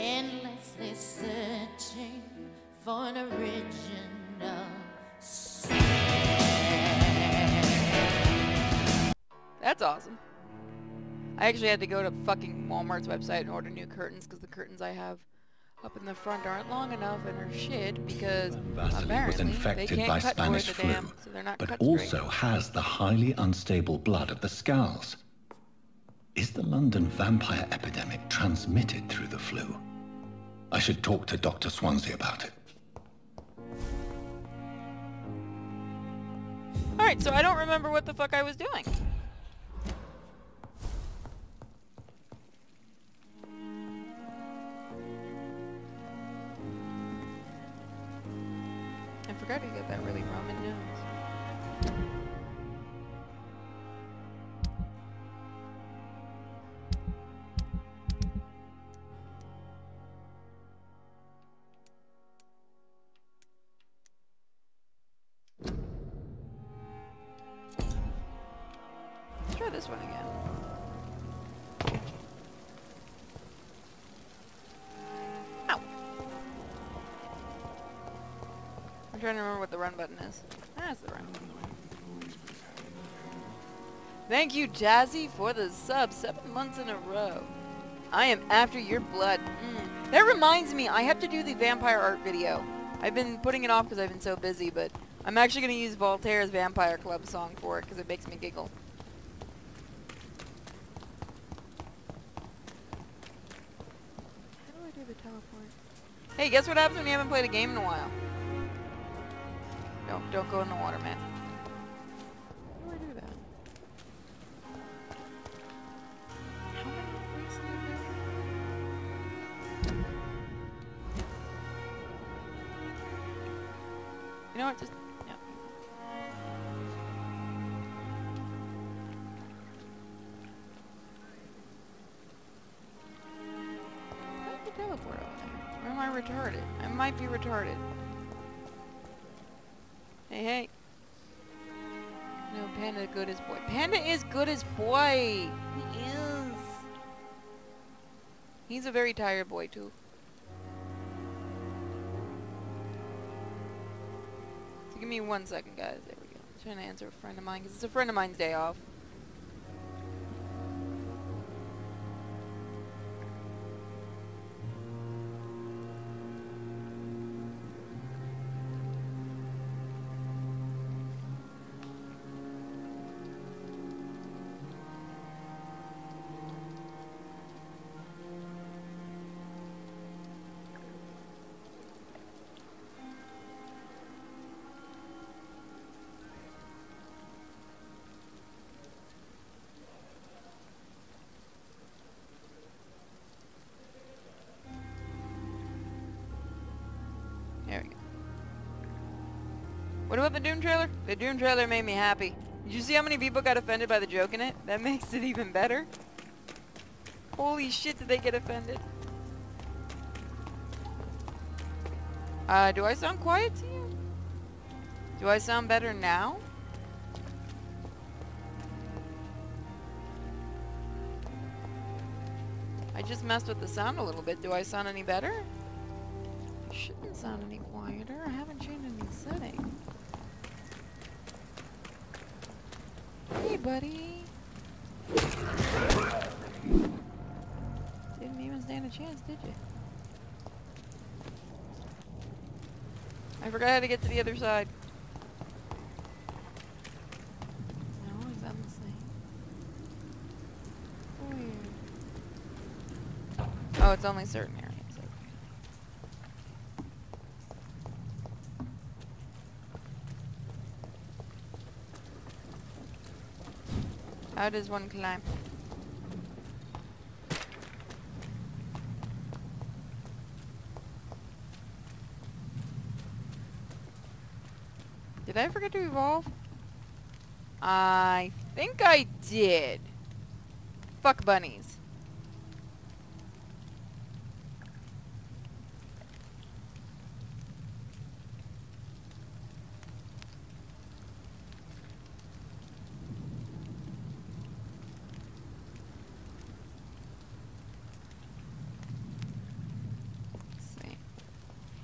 endlessly searching for an original sound. That's awesome. I actually had to go to fucking Walmart's website and order new curtains because the curtains I have up in the front aren't long enough and are shit because Vasily was infected by Spanish flu, but also has the highly unstable blood of the Scowls. Is the London vampire epidemic transmitted through the flu? I should talk to Dr. Swansea about it. Alright, so I don't remember what the fuck I was doing. I forgot to get that really Roman nose. Let's try this one again. Ow! I'm trying to remember what the run button is. That's the run button. Thank you, Jazzy, for the sub. 7 months in a row. I am after your blood. That reminds me, I have to do the vampire art video. I've been putting it off because I've been so busy, but I'm actually going to use Voltaire's Vampire Club song for it because it makes me giggle. How do I do the teleport? Hey, guess what happens when you haven't played a game in a while? No, don't go in the water, man. How do I do that? How many weeks have I been? You know what? Just yeah. How do you teleport over there? Or am I retarded? I might be retarded. Hey, hey. No, Panda good as boy. Panda is good as boy. He is. He's a very tired boy, too. So give me 1 second, guys. There we go. I'm trying to answer a friend of mine, because it's a friend of mine's day off. There we go. What about the Doom trailer? The Doom trailer made me happy. Did you see how many people got offended by the joke in it? That makes it even better. Holy shit, did they get offended? Do I sound quiet to you? Do I sound better now? I just messed with the sound a little bit. Do I sound any better? I shouldn't sound any quieter. I haven't changed any settings. Hey, buddy. Didn't even stand a chance, did you? I forgot how to get to the other side. No, is that the same? Weird. Oh, it's only certain areas. How does one climb? Did I forget to evolve? I think I did. Fuck bunnies.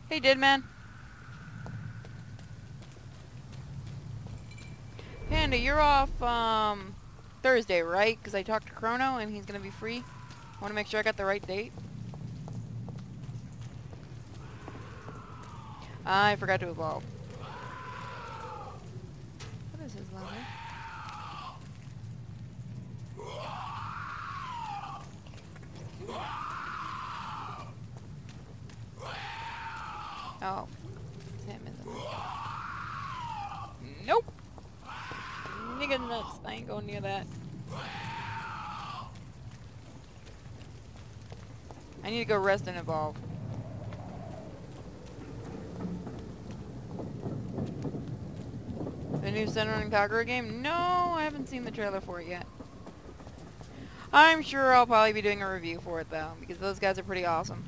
Hey, Deadman. Panda, you're off Thursday, right? Because I talked to Chrono and he's going to be free. I want to make sure I got the right date. I forgot to evolve. What is his level? Oh. It's him, isn't it? Nope. Nigga nuts. I ain't going near that. I need to go rest and evolve. The new Center and Kagura game? No, I haven't seen the trailer for it yet. I'm sure I'll probably be doing a review for it though, because those guys are pretty awesome.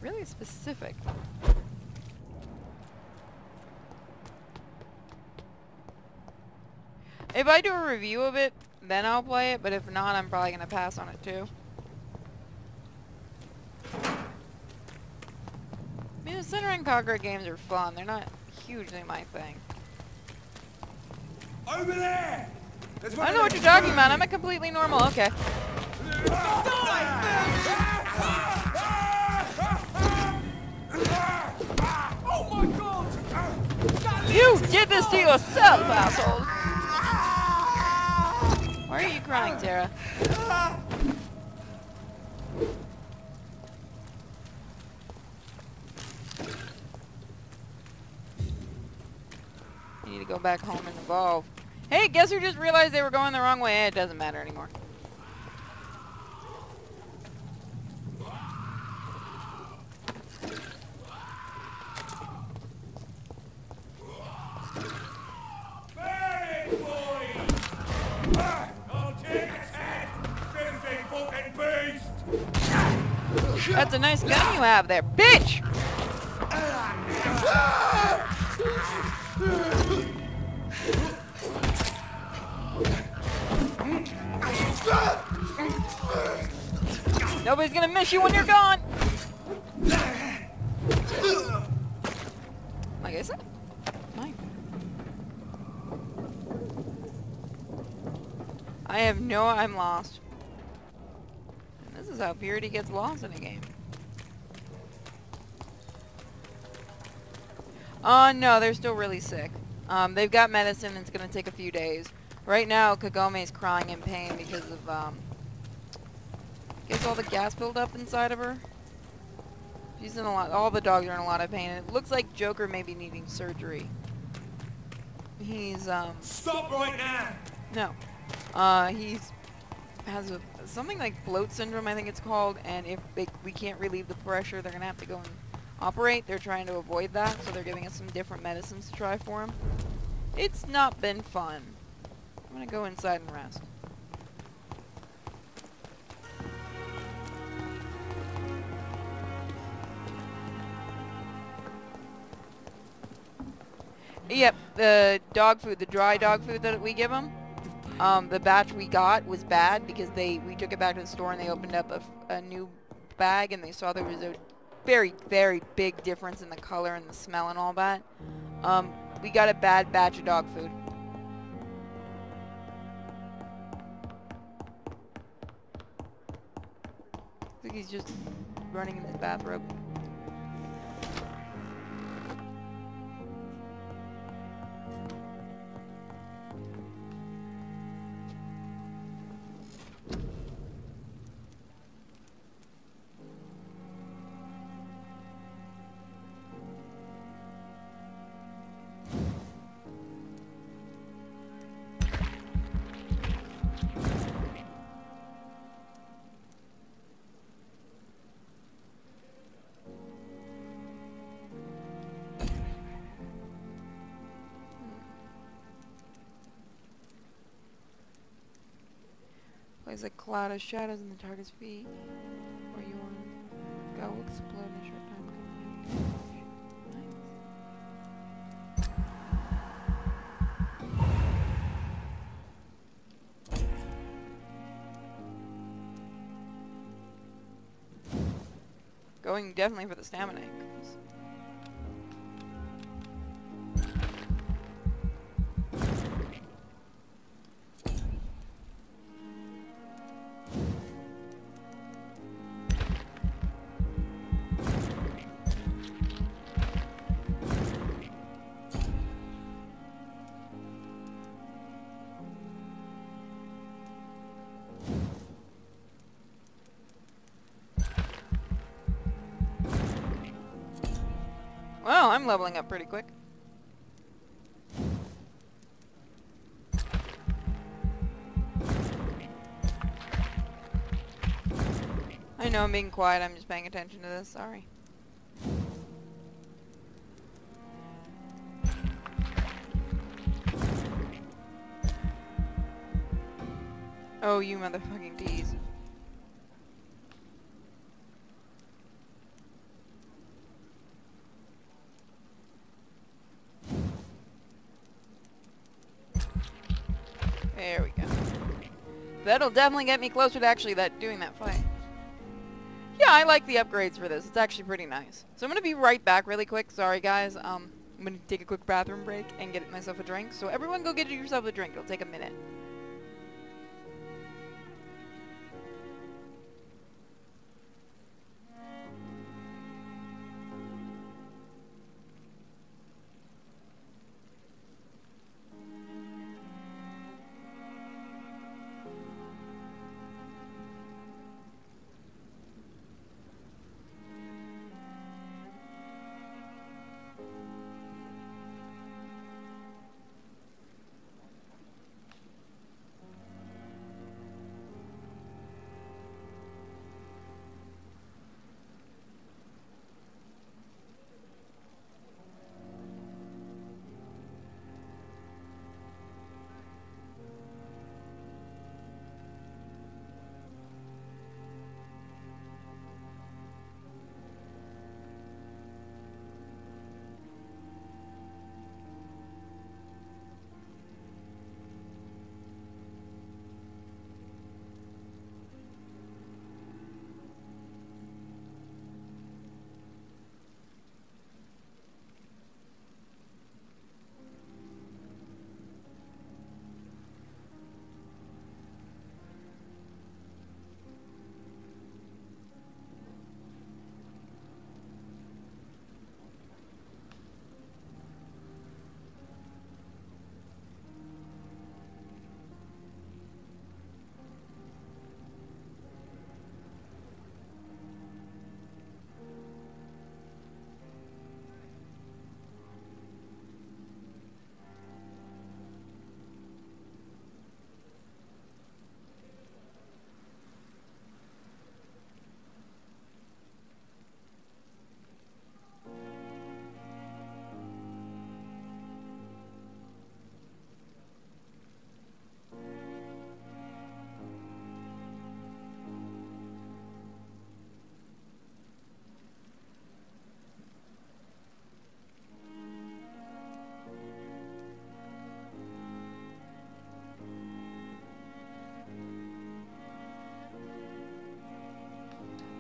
Really specific. If I do a review of it, then I'll play it, but if not, I'm probably going to pass on it too. I mean, the Center and Kagura games are fun. They're not hugely my thing. Over there! I don't know what you're talking about. I'm a completely normal. Okay. Oh my god! You did this to yourself, asshole! Why are you crying, Tara? You need to go back home and evolve. Hey, guess who just realized they were going the wrong way? It doesn't matter anymore. That's a nice gun you have there, bitch! Nobody's gonna miss you when you're gone! Like I said, fine. I'm lost. And this is how Purity gets lost in a game. No, they're still really sick. They've got medicine, and it's gonna take a few days. Right now, Kagome's crying in pain because of, gets all the gas build up inside of her. She's in a lot, all the dogs are in a lot of pain, and it looks like Joker may be needing surgery. He's, Stop right now! no. He's has something like bloat syndrome, I think it's called, and if we can't relieve the pressure, they're gonna have to go and operate. They're trying to avoid that, so they're giving us some different medicines to try for him. It's not been fun. I'm gonna go inside and rest. Yep, the dog food, the dry dog food that we give them, the batch we got was bad because we took it back to the store and they opened up a new bag and they saw there was a very, very big difference in the color and the smell and all that. We got a bad batch of dog food. I think he's just running in his bathrobe. Plays a cloud of shadows in the target's feet, or your gun will explode in a short time. going definitely for the stamina increase. Well, I'm leveling up pretty quick. I know I'm being quiet, I'm just paying attention to this, sorry. Oh, you motherfucking tease. There we go. That'll definitely get me closer to actually doing that fight. Yeah, I like the upgrades for this. It's actually pretty nice. So I'm going to be right back really quick. Sorry, guys. I'm going to take a quick bathroom break and get myself a drink. So everyone go get yourself a drink. It'll take a minute.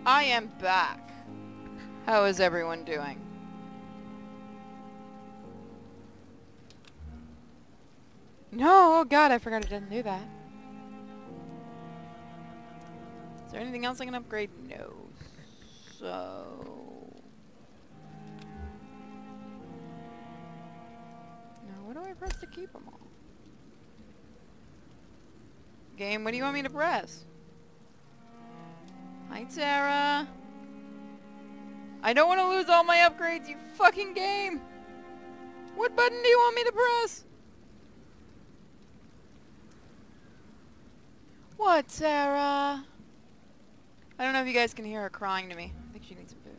I am back. How is everyone doing? No, oh god, I forgot I didn't do that. Is there anything else I can upgrade? No. So... Now, what do I press to keep them all? Game, what do you want me to press? Hi, Tara. I don't want to lose all my upgrades, you fucking game! What button do you want me to press? What, Tara? I don't know if you guys can hear her crying to me. I think she needs some food.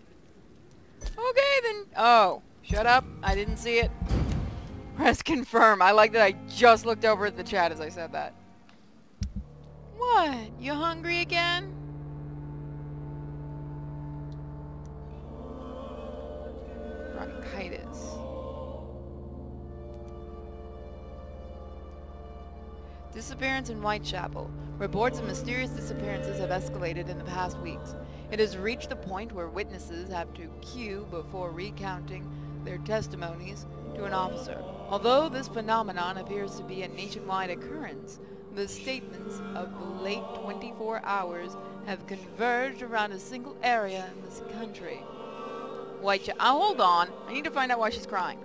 Okay, then. Oh, shut up. I didn't see it. Press confirm. I like that I just looked over at the chat as I said that. What? You hungry again? Bronchitis. Disappearance in Whitechapel. Reports of mysterious disappearances have escalated in the past weeks. It has reached the point where witnesses have to queue before recounting their testimonies to an officer. Although this phenomenon appears to be a nationwide occurrence, the statements of the late 24 hours have converged around a single area in this country. Hold on. I need to find out why she's crying.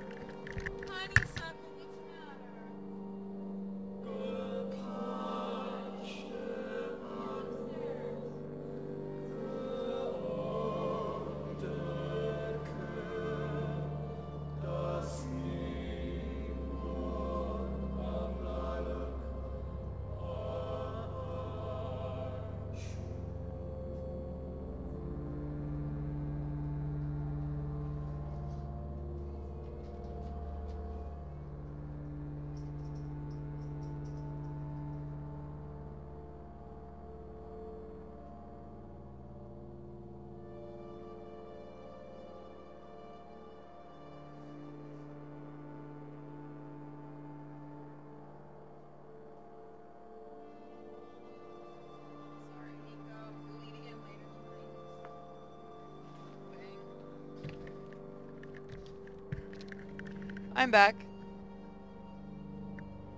I'm back.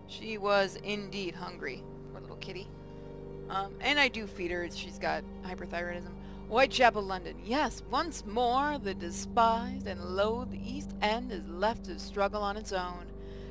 She was indeed hungry. Poor little kitty. And I do feed her. She's got hyperthyroidism. Whitechapel, London. Yes, once more, the despised and loathed East End is left to struggle on its own.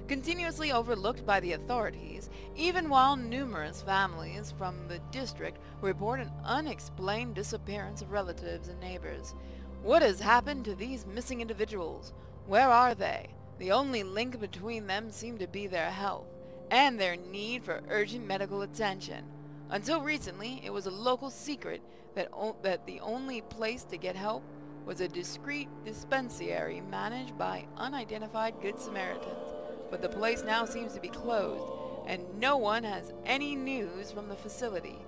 Continuously overlooked by the authorities, even while numerous families from the district report an unexplained disappearance of relatives and neighbors. What has happened to these missing individuals? Where are they? The only link between them seemed to be their health, and their need for urgent medical attention. Until recently, it was a local secret that the only place to get help was a discreet dispensary managed by unidentified Good Samaritans. But the place now seems to be closed, and no one has any news from the facility.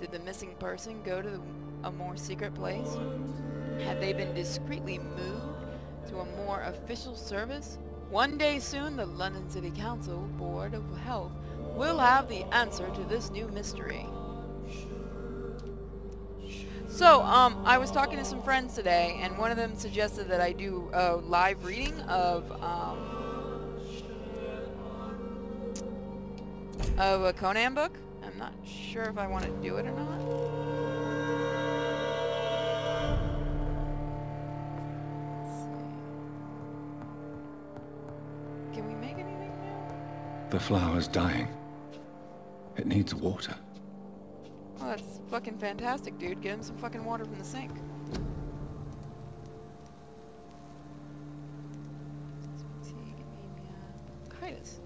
Did the missing person go to a more secret place? Had they been discreetly moved to a more official service? One day soon, the London City Council Board of Health will have the answer to this new mystery. So, I was talking to some friends today, and one of them suggested that I do a live reading of a Conan book. I'm not sure if I want to do it or not. The flower's dying. It needs water. Well, that's fucking fantastic, dude. Get him some fucking water from the sink. Bronchitis.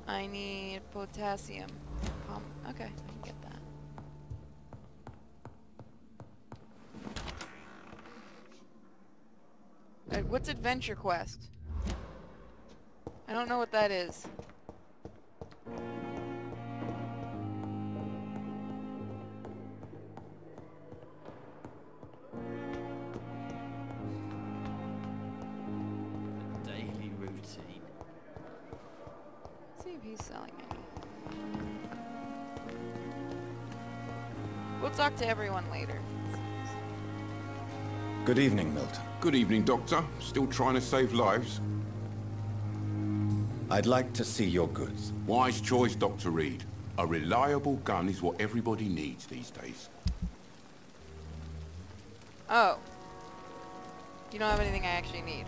I need potassium. Okay, I can get that. What's Adventure Quest? I don't know what that is. Daily routine. Let's see if he's selling any. We'll talk to everyone later. Good evening, Milton. Good evening, Doctor. Still trying to save lives? I'd like to see your goods. Wise choice, Dr. Reed. A reliable gun is what everybody needs these days. Oh. You don't have anything I actually need.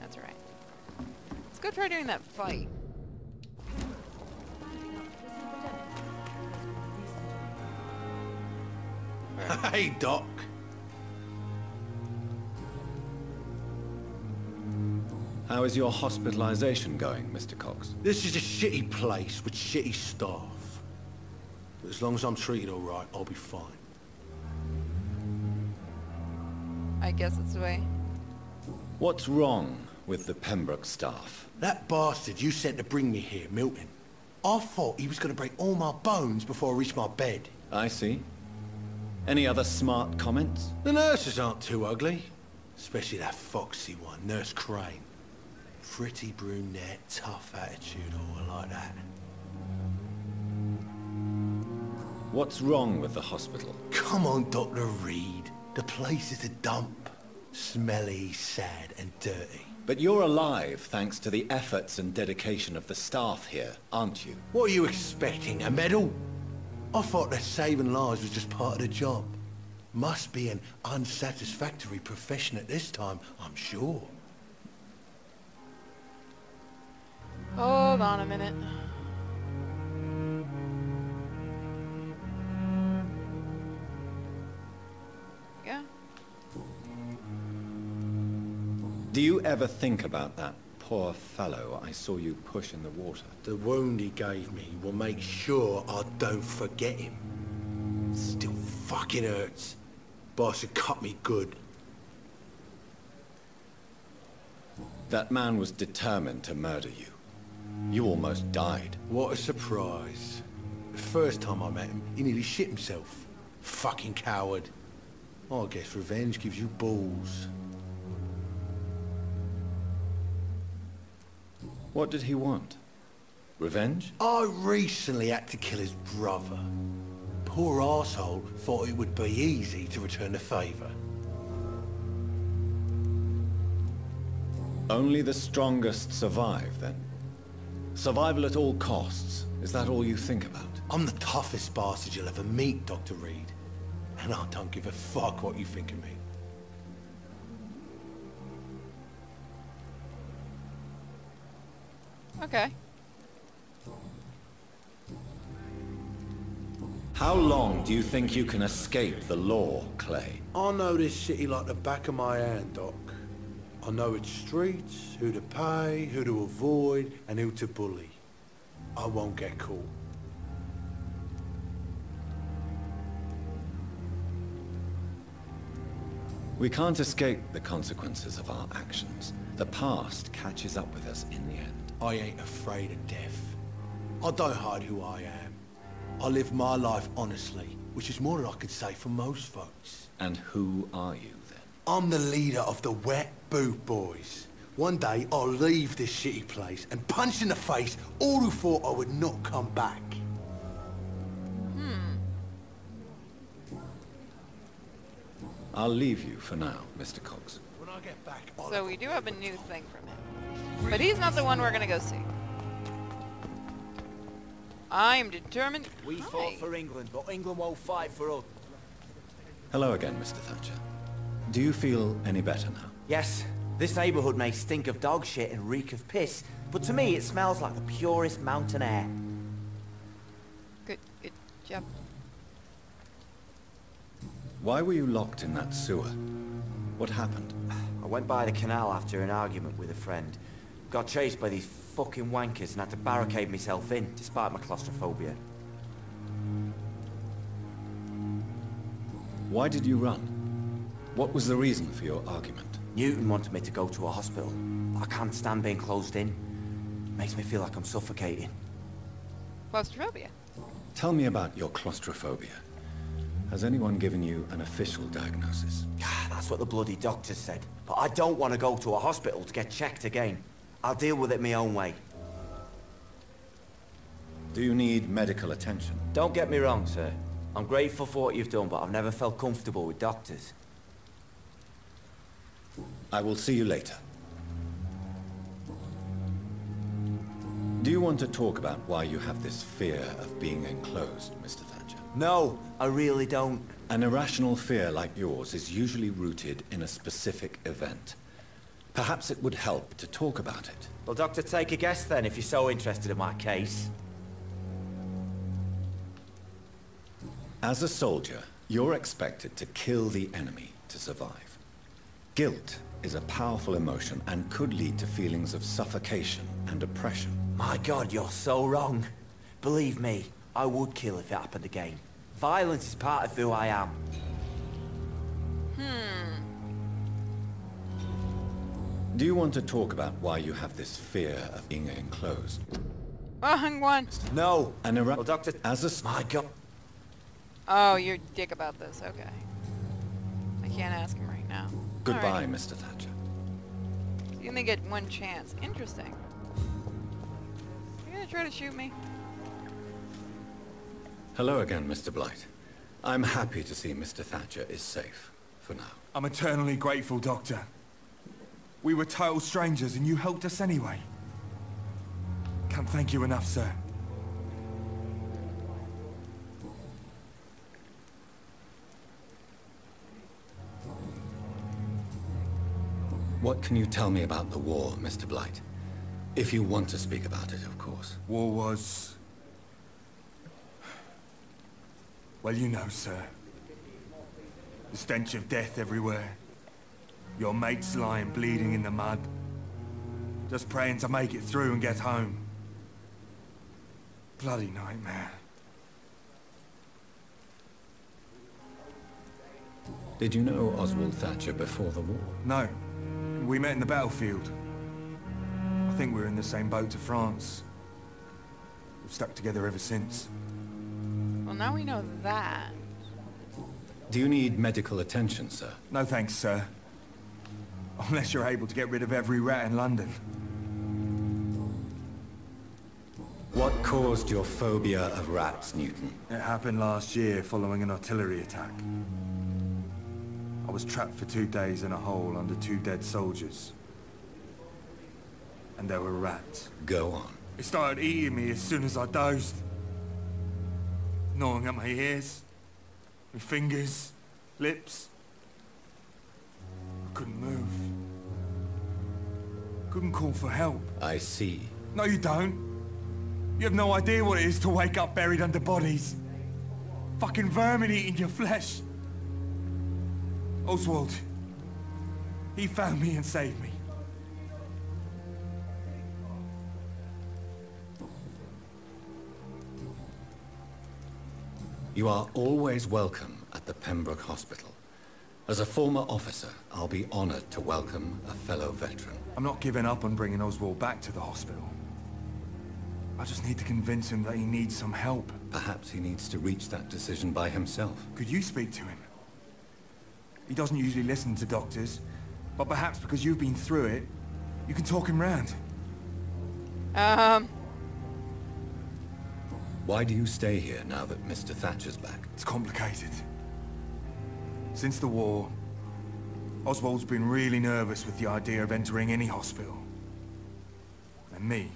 That's alright. Let's go try doing that fight. Hey, Doc. How is your hospitalization going, Mr. Cox? This is a shitty place with shitty staff. But as long as I'm treated all right, I'll be fine. I guess that's the way. What's wrong with the Pembroke staff? That bastard you sent to bring me here, Milton. I thought he was going to break all my bones before I reached my bed. I see. Any other smart comments? The nurses aren't too ugly. Especially that foxy one, Nurse Crane. Pretty brunette, tough attitude, all like that. What's wrong with the hospital? Come on, Dr. Reed. The place is a dump. Smelly, sad, and dirty. But you're alive thanks to the efforts and dedication of the staff here, aren't you? What are you expecting, a medal? I thought that saving lives was just part of the job. Must be an unsatisfactory profession at this time, I'm sure. Hold on a minute. Yeah. Do you ever think about that poor fellow I saw you push in the water? The wound he gave me will make sure I don't forget him. Still fucking hurts. Boss had cut me good. That man was determined to murder you. You almost died. What a surprise. The first time I met him, he nearly shit himself. Fucking coward. I guess revenge gives you balls. What did he want? Revenge? I recently had to kill his brother. Poor arsehole thought it would be easy to return the favour. Only the strongest survive, then? Survival at all costs. Is that all you think about? I'm the toughest bastard you'll ever meet, Dr. Reed. And I don't give a fuck what you think of me. Okay. How long do you think you can escape the law, Clay? I know this city like the back of my hand, Doc. I know its streets, who to pay, who to avoid, and who to bully. I won't get caught. We can't escape the consequences of our actions. The past catches up with us in the end. I ain't afraid of death. I don't hide who I am. I live my life honestly, which is more than I can say for most folks. And who are you, then? I'm the leader of the Wet Boot Boys. One day, I'll leave this shitty place and punch in the face all who thought I would not come back. I'll leave you for now, Mr. Cox. When I get back, So we do have a new thing from him. But he's not the one we're gonna go see. I am determined. We fought for England, but England won't fight for us. Hello again, Mr. Thatcher. Do you feel any better now? Yes, this neighborhood may stink of dog shit and reek of piss, but to me it smells like the purest mountain air. Good job. Why were you locked in that sewer? What happened? I went by the canal after an argument with a friend. Got chased by these fucking wankers and had to barricade myself in, despite my claustrophobia. Why did you run? What was the reason for your argument? Newton wanted me to go to a hospital. I can't stand being closed in. Makes me feel like I'm suffocating. Claustrophobia. Tell me about your claustrophobia. Has anyone given you an official diagnosis? That's what the bloody doctor said. But I don't want to go to a hospital to get checked again. I'll deal with it my own way. Do you need medical attention? Don't get me wrong, sir. I'm grateful for what you've done, but I've never felt comfortable with doctors. I will see you later. Do you want to talk about why you have this fear of being enclosed, Mr. Thatcher? No, I really don't. An irrational fear like yours is usually rooted in a specific event. Perhaps it would help to talk about it. Well, Doctor, take a guess then, if you're so interested in my case. As a soldier, you're expected to kill the enemy to survive. Guilt is a powerful emotion and could lead to feelings of suffocation and oppression. My God, you're so wrong. Believe me, I would kill if it happened again. Violence is part of who I am. Do you want to talk about why you have this fear of being enclosed? Wrong one. No. Well, Doctor, my God. Oh, you're a dick about this. Okay. I can't ask him right now. Goodbye, Alrighty. Mr. Thatcher. You only get one chance. Interesting. You gonna try to shoot me? Hello again, Mr. Blight. I'm happy to see Mr. Thatcher is safe, for now. I'm eternally grateful, Doctor. We were total strangers and you helped us anyway. Can't thank you enough, sir. What can you tell me about the war, Mr. Blight? If you want to speak about it, of course. War was... well, you know, sir. The stench of death everywhere. Your mates lying bleeding in the mud. Just praying to make it through and get home. Bloody nightmare. Did you know Oswald Thatcher before the war? No. We met in the battlefield. I think we're in the same boat to France. We've stuck together ever since. Well, now we know that. Do you need medical attention, sir? No thanks, sir. Unless you're able to get rid of every rat in London. What caused your phobia of rats, Newton? It happened last year following an artillery attack. I was trapped for 2 days in a hole under 2 dead soldiers. And there were rats. Go on. It started eating me as soon as I dozed. Gnawing at my ears, my fingers, lips. I couldn't move. Couldn't call for help. I see. No, you don't. You have no idea what it is to wake up buried under bodies. Fucking vermin eating your flesh. Oswald. He found me and saved me. You are always welcome at the Pembroke Hospital. As a former officer, I'll be honored to welcome a fellow veteran. I'm not giving up on bringing Oswald back to the hospital. I just need to convince him that he needs some help. Perhaps he needs to reach that decision by himself. Could you speak to him? He doesn't usually listen to doctors, but perhaps because you've been through it, you can talk him round. Why do you stay here now that Mr. Thatcher's back? It's complicated. Since the war, Oswald's been really nervous with the idea of entering any hospital. And me,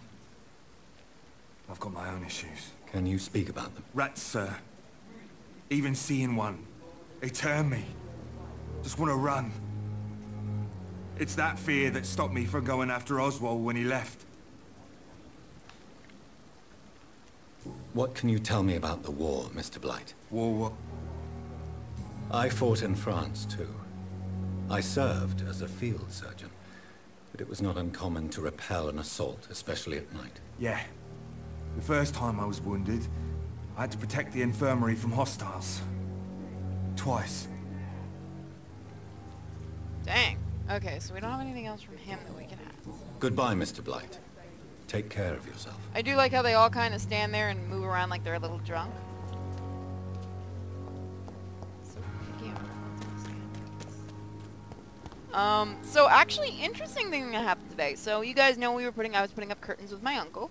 I've got my own issues. Can you speak about them? Rats, sir. Even seeing one, they turn me. Just want to run. It's that fear that stopped me from going after Oswald when he left. What can you tell me about the war, Mr. Blight? War what? I fought in France, too. I served as a field surgeon, but it was not uncommon to repel an assault, especially at night. Yeah. The first time I was wounded, I had to protect the infirmary from hostiles. Twice. Dang. Okay, so we don't have anything else from him that we can have. Goodbye, Mr. Blight. Take care of yourself. I do like how they all kind of stand there and move around like they're a little drunk. So picky on so actually, interesting thing that happened today. So you guys know I was putting up curtains with my uncle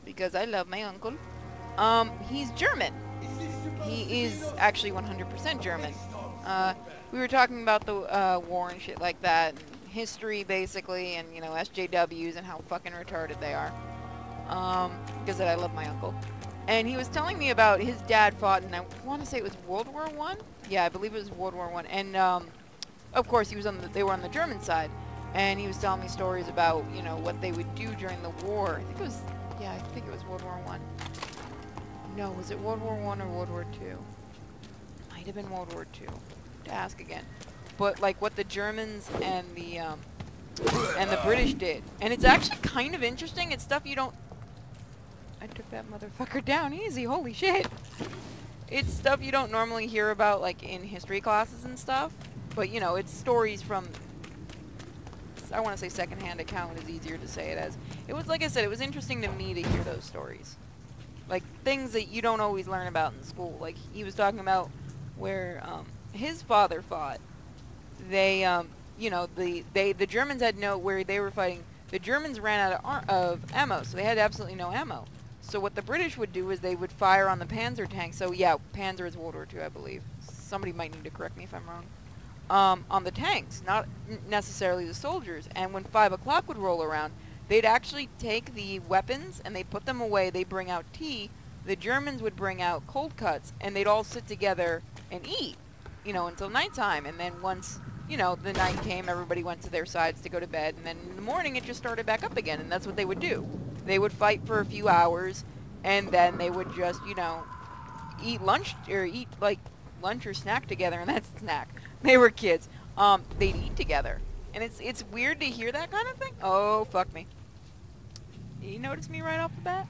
because I love my uncle. He's German. He is actually 100% German. We were talking about the war and shit like that, and history basically, and you know, SJWs and how fucking retarded they are. Because I love my uncle. And he was telling me about his dad fought in, I want to say it was World War I? Yeah, I believe it was World War I. And of course they were on the German side. And he was telling me stories about, you know, what they would do during the war. I think it was World War I. No, was it World War I or World War II? Might have been World War II. To ask again. But like what the Germans and the British did. And it's actually kind of interesting. It's stuff you don't... I took that motherfucker down easy, holy shit. It's stuff you don't normally hear about like in history classes and stuff. But you know, it's stories from... I want to say secondhand account is easier to say it as. It was, like I said, it was interesting to me to hear those stories. Like things that you don't always learn about in school. Like he was talking about where his father fought. They, you know, the Germans had where they were fighting, the Germans ran out of ammo, so they had absolutely no ammo. So what the British would do is they would fire on the Panzer tanks. So yeah, Panzer is World War II, I believe. Somebody might need to correct me if I'm wrong. On the tanks, not necessarily the soldiers. And when 5 o'clock would roll around, they'd actually take the weapons and they'd put them away. They'd bring out tea. The Germans would bring out cold cuts, and they'd all sit together and eat, you know, until nighttime. And then once, you know, the night came, everybody went to their sides to go to bed. And then in the morning, it just started back up again. And that's what they would do. They would fight for a few hours, and then they would just, you know, eat lunch, or eat, like, lunch or snack together. And that's snack. They were kids. They'd eat together. And it's weird to hear that kind of thing. Oh, fuck me. You notice me right off the bat?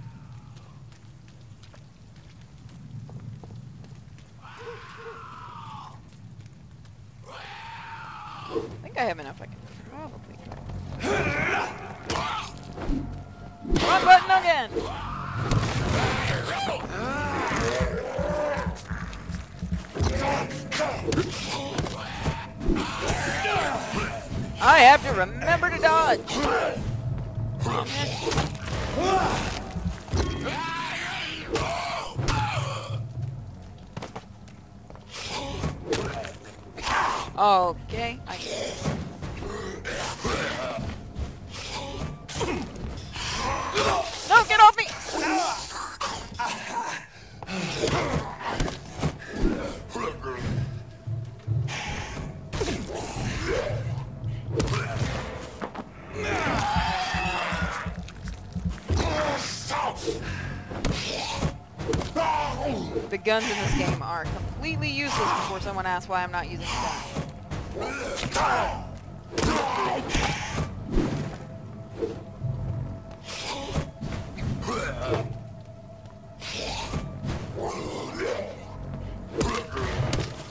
I think I have enough. I can probably try. Wrong button again! I have to remember to dodge! Okay, I get it. No, get off me! The guns in this game are completely useless before someone asks why I'm not using a gun.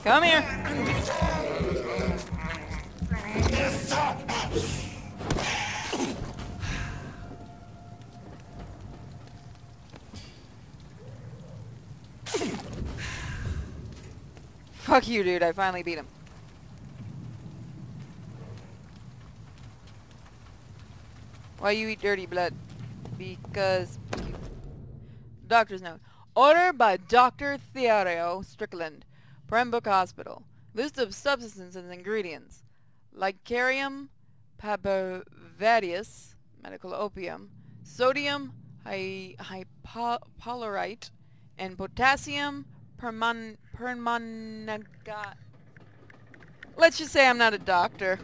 Come here! Fuck you, dude. I finally beat him. Why you eat dirty blood? Because... Doctor's note. Order by Dr. Theodore Strickland, Pembroke Hospital. List of substances and ingredients. Lycarium pabavarius, medical opium, sodium hypochlorite, and potassium permanganate. Let's just say I'm not a doctor.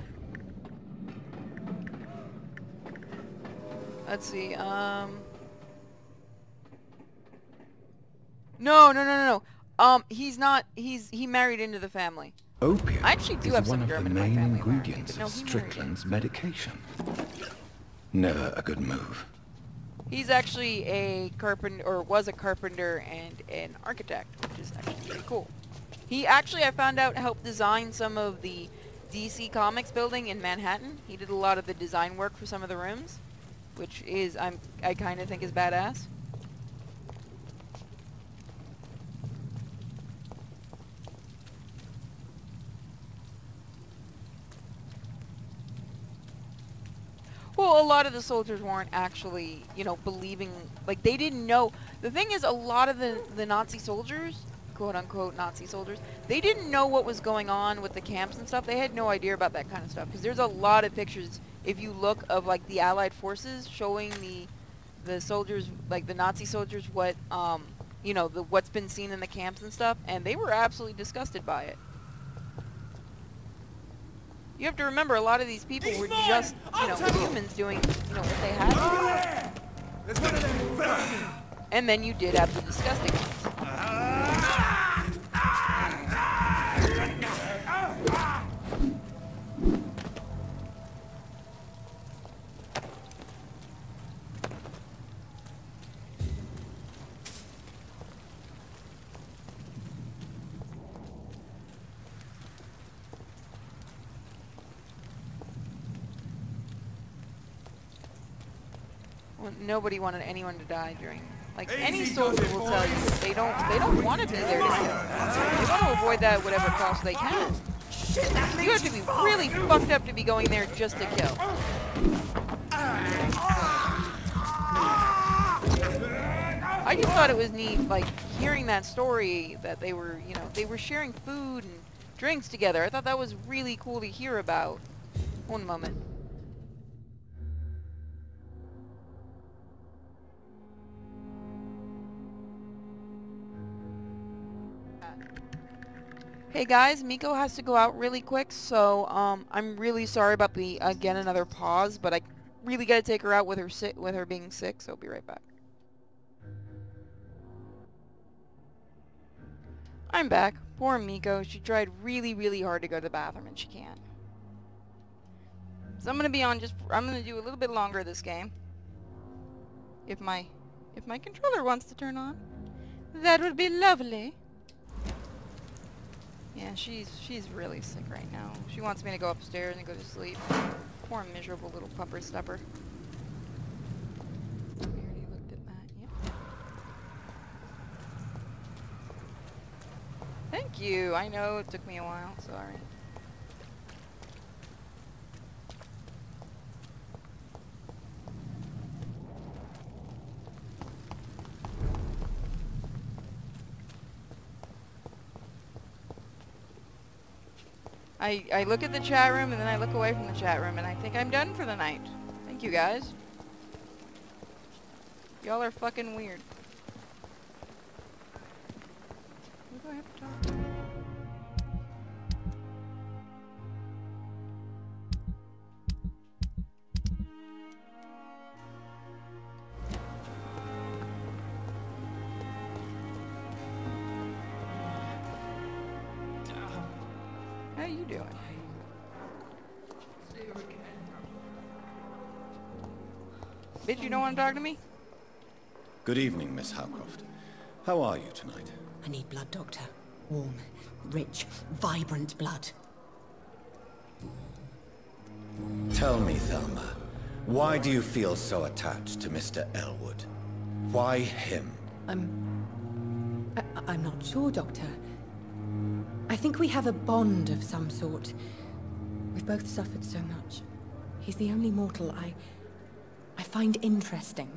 Let's see, No. He married into the family. Opium I actually do have is one some of German the in my main family. ingredients No, of he married Strickland's medication. Never a good move. He's actually a carpenter, or was a carpenter and an architect, which is actually pretty cool. He actually, I found out, helped design some of the DC Comics building in Manhattan. He did a lot of the design work for some of the rooms, which is, I kind of think is badass. Well, a lot of the soldiers weren't actually, you know, believing, like, they didn't know. The thing is, a lot of the Nazi soldiers, quote-unquote Nazi soldiers, they didn't know what was going on with the camps and stuff. They had no idea about that kind of stuff, because there's a lot of pictures, if you look, of, like, the Allied forces showing the soldiers, like, the Nazi soldiers, what, you know, what's been seen in the camps and stuff, and they were absolutely disgusted by it. You have to remember, a lot of these people were just, you know, humans doing, you know, what they had to do. And then you did have the disgusting ones. Nobody wanted anyone to die during, like, any soldier will tell you they don't want to be there to kill. They want to avoid that at whatever cost they can. You have to be really fucked up to be going there just to kill. I just thought it was neat, like, hearing that story that they were, you know, they were sharing food and drinks together. I thought that was really cool to hear about. One moment. Hey guys, Miko has to go out really quick, so I'm really sorry about the again another pause, but I really gotta take her out with her being sick, so I'll be right back. I'm back. Poor Miko. She tried really, really hard to go to the bathroom and she can't. So I'm gonna be on I'm gonna do a little bit longer this game. If my controller wants to turn on, that would be lovely. Yeah, she's really sick right now. She wants me to go upstairs and go to sleep. Poor miserable little pupper stupper. We already looked at that, yep. Thank you. I know it took me a while, sorry. I look at the chat room and then I look away from the chat room and I think I'm done for the night. Thank you guys. Y'all are fucking weird. Who do I have to talk to? How you doing? Bitch, you don't want to talk to me? Good evening, Miss Howcroft. How are you tonight? I need blood, Doctor. Warm, rich, vibrant blood. Tell me, Thelma, why do you feel so attached to Mr. Elwood? Why him? I'm not sure, Doctor. I think we have a bond of some sort. We've both suffered so much. He's the only mortal I find interesting.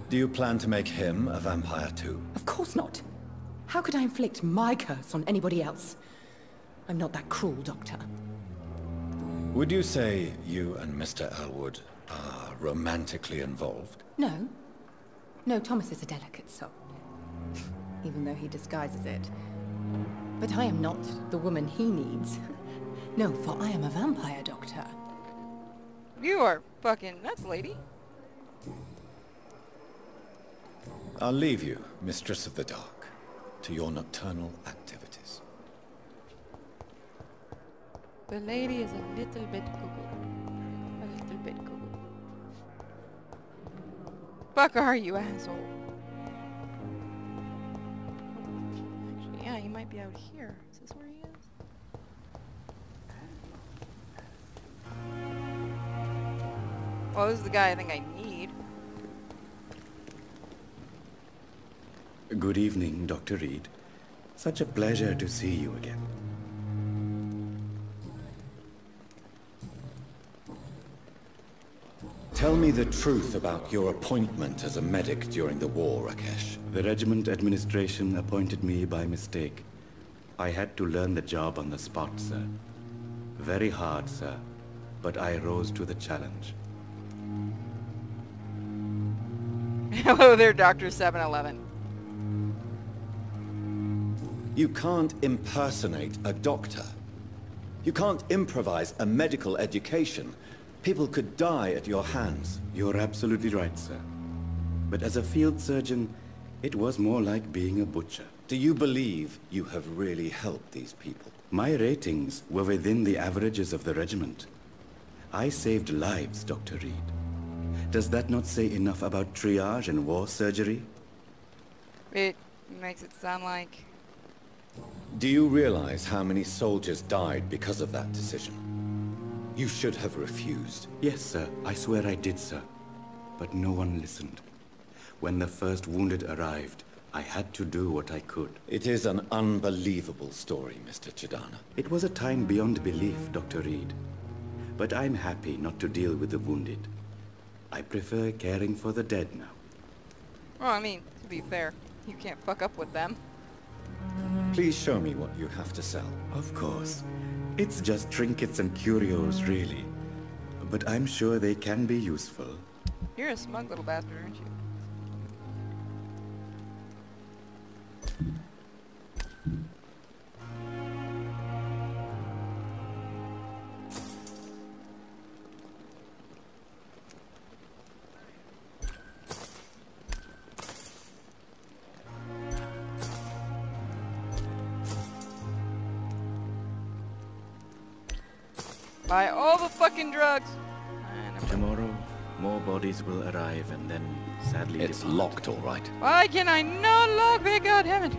Do you plan to make him a vampire too? Of course not. How could I inflict my curse on anybody else? I'm not that cruel, Doctor. Would you say you and Mr. Elwood are romantically involved? No. No, Thomas is a delicate soul. Even though he disguises it. But I am not the woman he needs. No, for I am a vampire, Doctor. You are fucking nuts, lady. I'll leave you, Mistress of the Dark, to your nocturnal activities. The lady is a little bit cuckoo. A little bit cuckoo. Fuck are you, asshole? Actually, yeah, he might be out here. Is this where he is? Well, this is the guy I think I need. Good evening, Dr. Reed. Such a pleasure to see you again. Tell me the truth about your appointment as a medic during the war, Rakesh. The regiment administration appointed me by mistake. I had to learn the job on the spot, sir. Very hard, sir, but I rose to the challenge. Hello there, Dr. 711. You can't impersonate a doctor. You can't improvise a medical education. People could die at your hands. You're absolutely right, sir. But as a field surgeon, it was more like being a butcher. Do you believe you have really helped these people? My ratings were within the averages of the regiment. I saved lives, Dr. Reed. Does that not say enough about triage and war surgery? It makes it sound like... Do you realize how many soldiers died because of that decision? You should have refused. Yes, sir. I swear I did, sir. But no one listened. When the first wounded arrived, I had to do what I could. It is an unbelievable story, Mr. Chidana. It was a time beyond belief, Dr. Reed. But I'm happy not to deal with the wounded. I prefer caring for the dead now. Well, I mean, to be fair, you can't fuck up with them. Please show me what you have to sell. Of course. It's just trinkets and curios, really. But I'm sure they can be useful. You're a smug little bastard, aren't you? Buy all the fucking drugs! Tomorrow, more bodies will arrive and then, sadly, It's depart. locked, all right. Why can I not lock it? God damn it!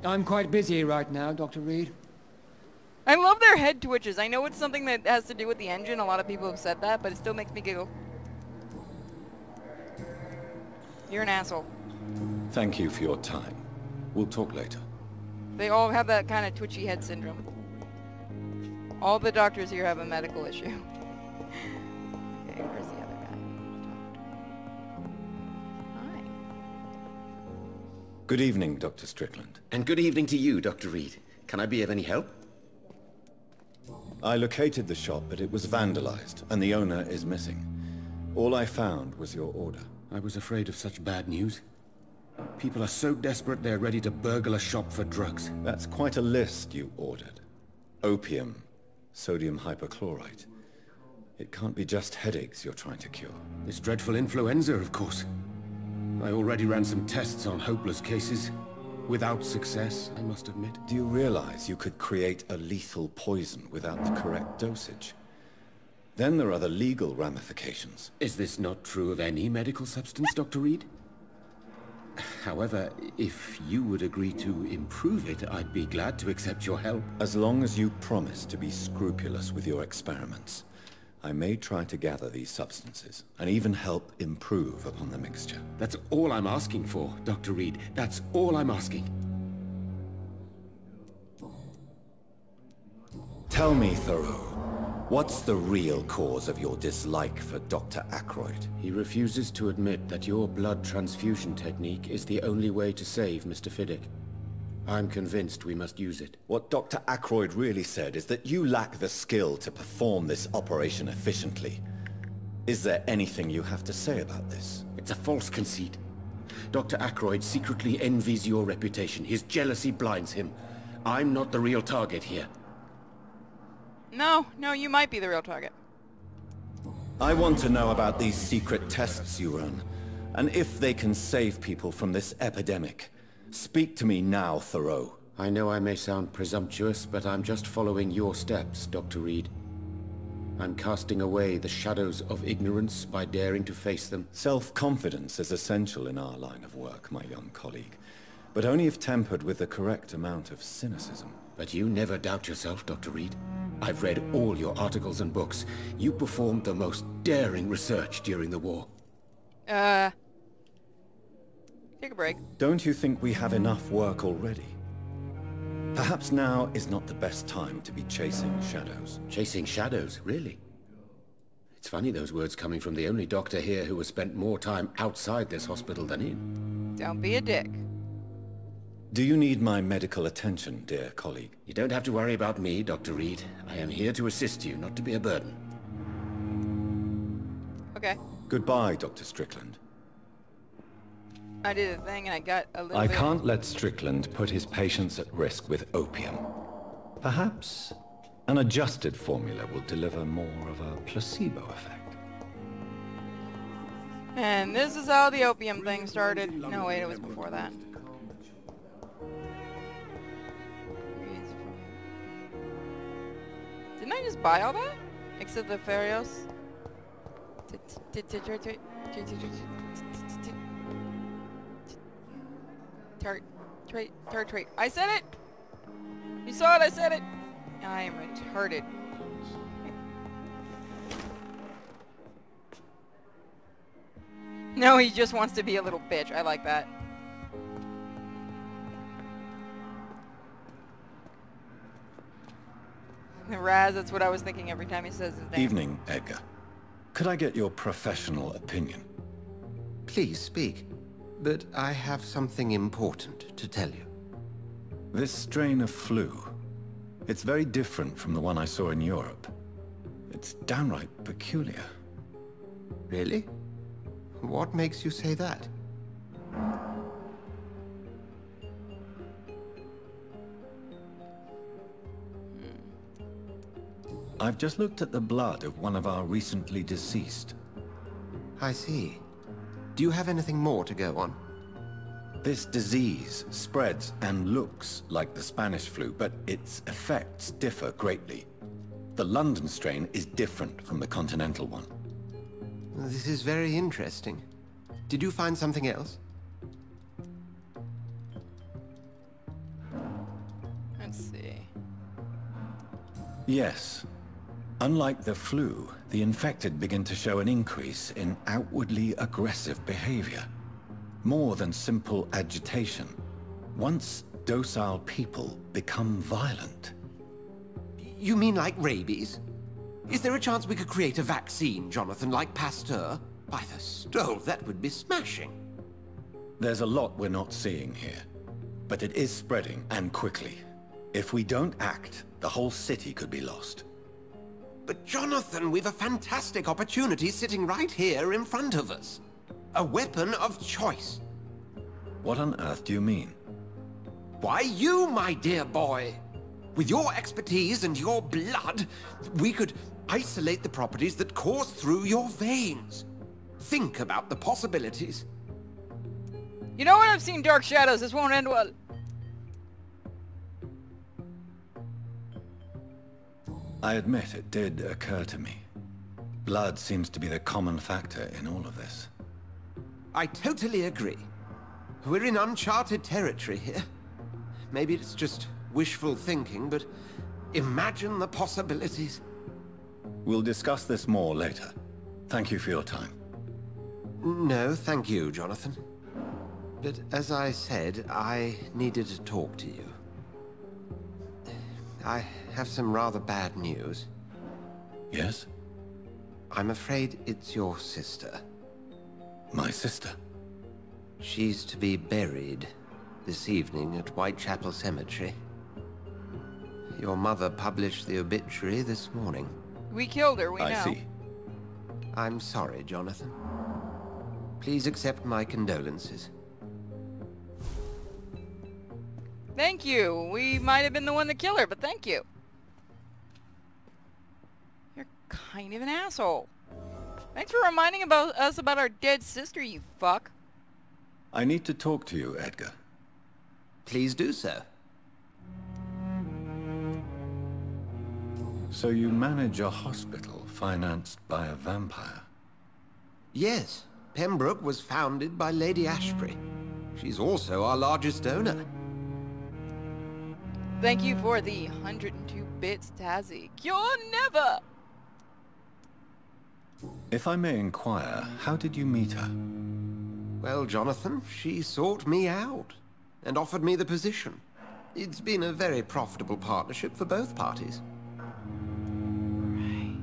I'm quite busy right now, Dr. Reed. I love their head twitches. I know it's something that has to do with the engine. A lot of people have said that, but it still makes me giggle. You're an asshole. Thank you for your time. We'll talk later. They all have that kind of twitchy head syndrome. All the doctors here have a medical issue. Okay, where's the other guy? Hi. Good evening, Dr. Strickland. And good evening to you, Dr. Reed. Can I be of any help? I located the shop, but it was vandalized, and the owner is missing. All I found was your order. I was afraid of such bad news. People are so desperate they're ready to burgle a shop for drugs. That's quite a list you ordered. Opium, sodium hypochlorite. It can't be just headaches you're trying to cure. This dreadful influenza, of course. I already ran some tests on hopeless cases. Without success, I must admit. Do you realize you could create a lethal poison without the correct dosage? Then there are the legal ramifications. Is this not true of any medical substance, Dr. Reed? However, if you would agree to improve it, I'd be glad to accept your help. As long as you promise to be scrupulous with your experiments, I may try to gather these substances, and even help improve upon the mixture. That's all I'm asking for, Dr. Reed. That's all I'm asking. Tell me, Thoreau, what's the real cause of your dislike for Dr. Ackroyd? He refuses to admit that your blood transfusion technique is the only way to save Mr. Fiddick. I'm convinced we must use it. What Dr. Ackroyd really said is that you lack the skill to perform this operation efficiently. Is there anything you have to say about this? It's a false conceit. Dr. Ackroyd secretly envies your reputation. His jealousy blinds him. I'm not the real target here. No, you might be the real target. I want to know about these secret tests you run, and if they can save people from this epidemic. Speak to me now, Thoreau. I know I may sound presumptuous, but I'm just following your steps, Dr. Reed. I'm casting away the shadows of ignorance by daring to face them. Self-confidence is essential in our line of work, my young colleague, but only if tempered with the correct amount of cynicism. But you never doubt yourself, Dr. Reed. I've read all your articles and books. You performed the most daring research during the war. Take a break. Don't you think we have enough work already? Perhaps now is not the best time to be chasing shadows. Chasing shadows, really? It's funny those words coming from the only doctor here who has spent more time outside this hospital than in. Don't be a dick. Do you need my medical attention, dear colleague? You don't have to worry about me, Dr. Reed. I am here to assist you, not to be a burden. Okay. Goodbye, Dr. Strickland. I did a thing and I got a little I bit... can't let Strickland put his patients at risk with opium. Perhaps an adjusted formula will deliver more of a placebo effect. And this is how the opium thing started. No, wait, it was before that. Didn't I just buy all that? Except the Ferios? Tart. I said it! You saw it, I said it! I am retarded. No, he just wants to be a little bitch. I like that. Raz, that's what I was thinking every time he says his name. Evening, Edgar. Could I get your professional opinion? Please speak, but I have something important to tell you. This strain of flu, it's very different from the one I saw in Europe. It's downright peculiar. Really? What makes you say that? I've just looked at the blood of one of our recently deceased. I see. Do you have anything more to go on? This disease spreads and looks like the Spanish flu, but its effects differ greatly. The London strain is different from the continental one. This is very interesting. Did you find something else? Let's see. Yes. Unlike the flu, the infected begin to show an increase in outwardly aggressive behavior. More than simple agitation. Once docile people become violent. You mean like rabies? Is there a chance we could create a vaccine, Jonathan, like Pasteur? By the stove, that would be smashing. There's a lot we're not seeing here. But it is spreading, and quickly. If we don't act, the whole city could be lost. But Jonathan, we've a fantastic opportunity sitting right here in front of us. A weapon of choice. What on earth do you mean? Why, you, my dear boy. With your expertise and your blood, we could isolate the properties that course through your veins. Think about the possibilities. You know what? I've seen Dark Shadows. This won't end well. I admit it did occur to me. Blood seems to be the common factor in all of this. I totally agree. We're in uncharted territory here. Maybe it's just wishful thinking, but imagine the possibilities. We'll discuss this more later. Thank you for your time. No, thank you, Jonathan. But as I said, I needed to talk to you. I have some rather bad news. Yes? I'm afraid it's your sister. My sister? She's to be buried this evening at Whitechapel Cemetery. Your mother published the obituary this morning. We killed her, we know. I see. I'm sorry, Jonathan. Please accept my condolences. Thank you. We might have been the one to kill her, but thank you. You're kind of an asshole. Thanks for reminding us about our dead sister, you fuck. I need to talk to you, Edgar. Please do so. So you manage a hospital financed by a vampire? Yes. Pembroke was founded by Lady Ashbury. She's also our largest donor. Thank you for the 102 bits, Tazzy. You're never! If I may inquire, how did you meet her? Well, Jonathan, she sought me out and offered me the position. It's been a very profitable partnership for both parties. Right.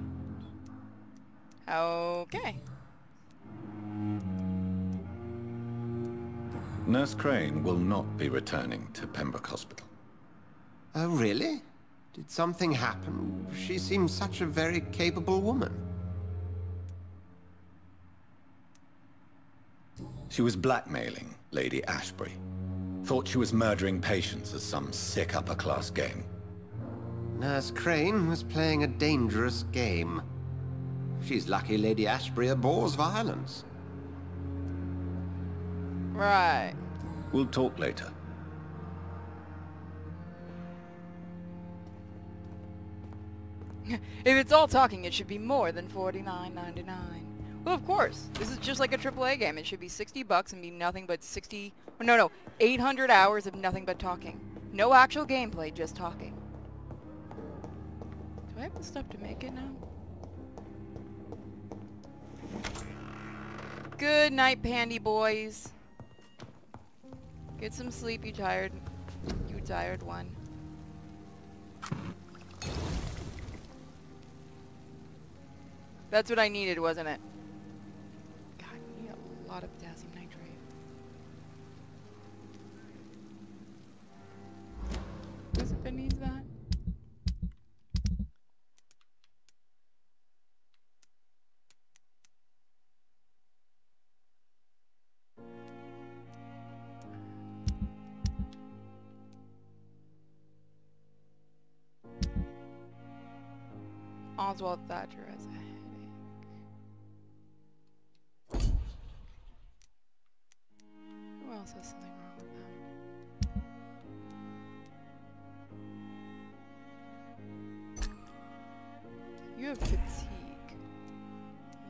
Okay. Nurse Crane will not be returning to Pembroke Hospital. Oh, really? Did something happen? She seems such a very capable woman. She was blackmailing Lady Ashbury. Thought she was murdering patients as some sick upper-class game. Nurse Crane was playing a dangerous game. She's lucky Lady Ashbury abhors violence. Right. We'll talk later. If it's all talking, it should be more than $49.99. Well, of course. This is just like a AAA game. It should be $60 and be nothing but 800 hours of nothing but talking. No actual gameplay, just talking. Do I have the stuff to make it now? Good night, pandy boys. Get some sleep, you tired one. That's what I needed, wasn't it? God, we need a lot of potassium nitrate. Josephine needs that. Oswald Thatcher has a headache. Who else has something wrong with them? You have fatigue.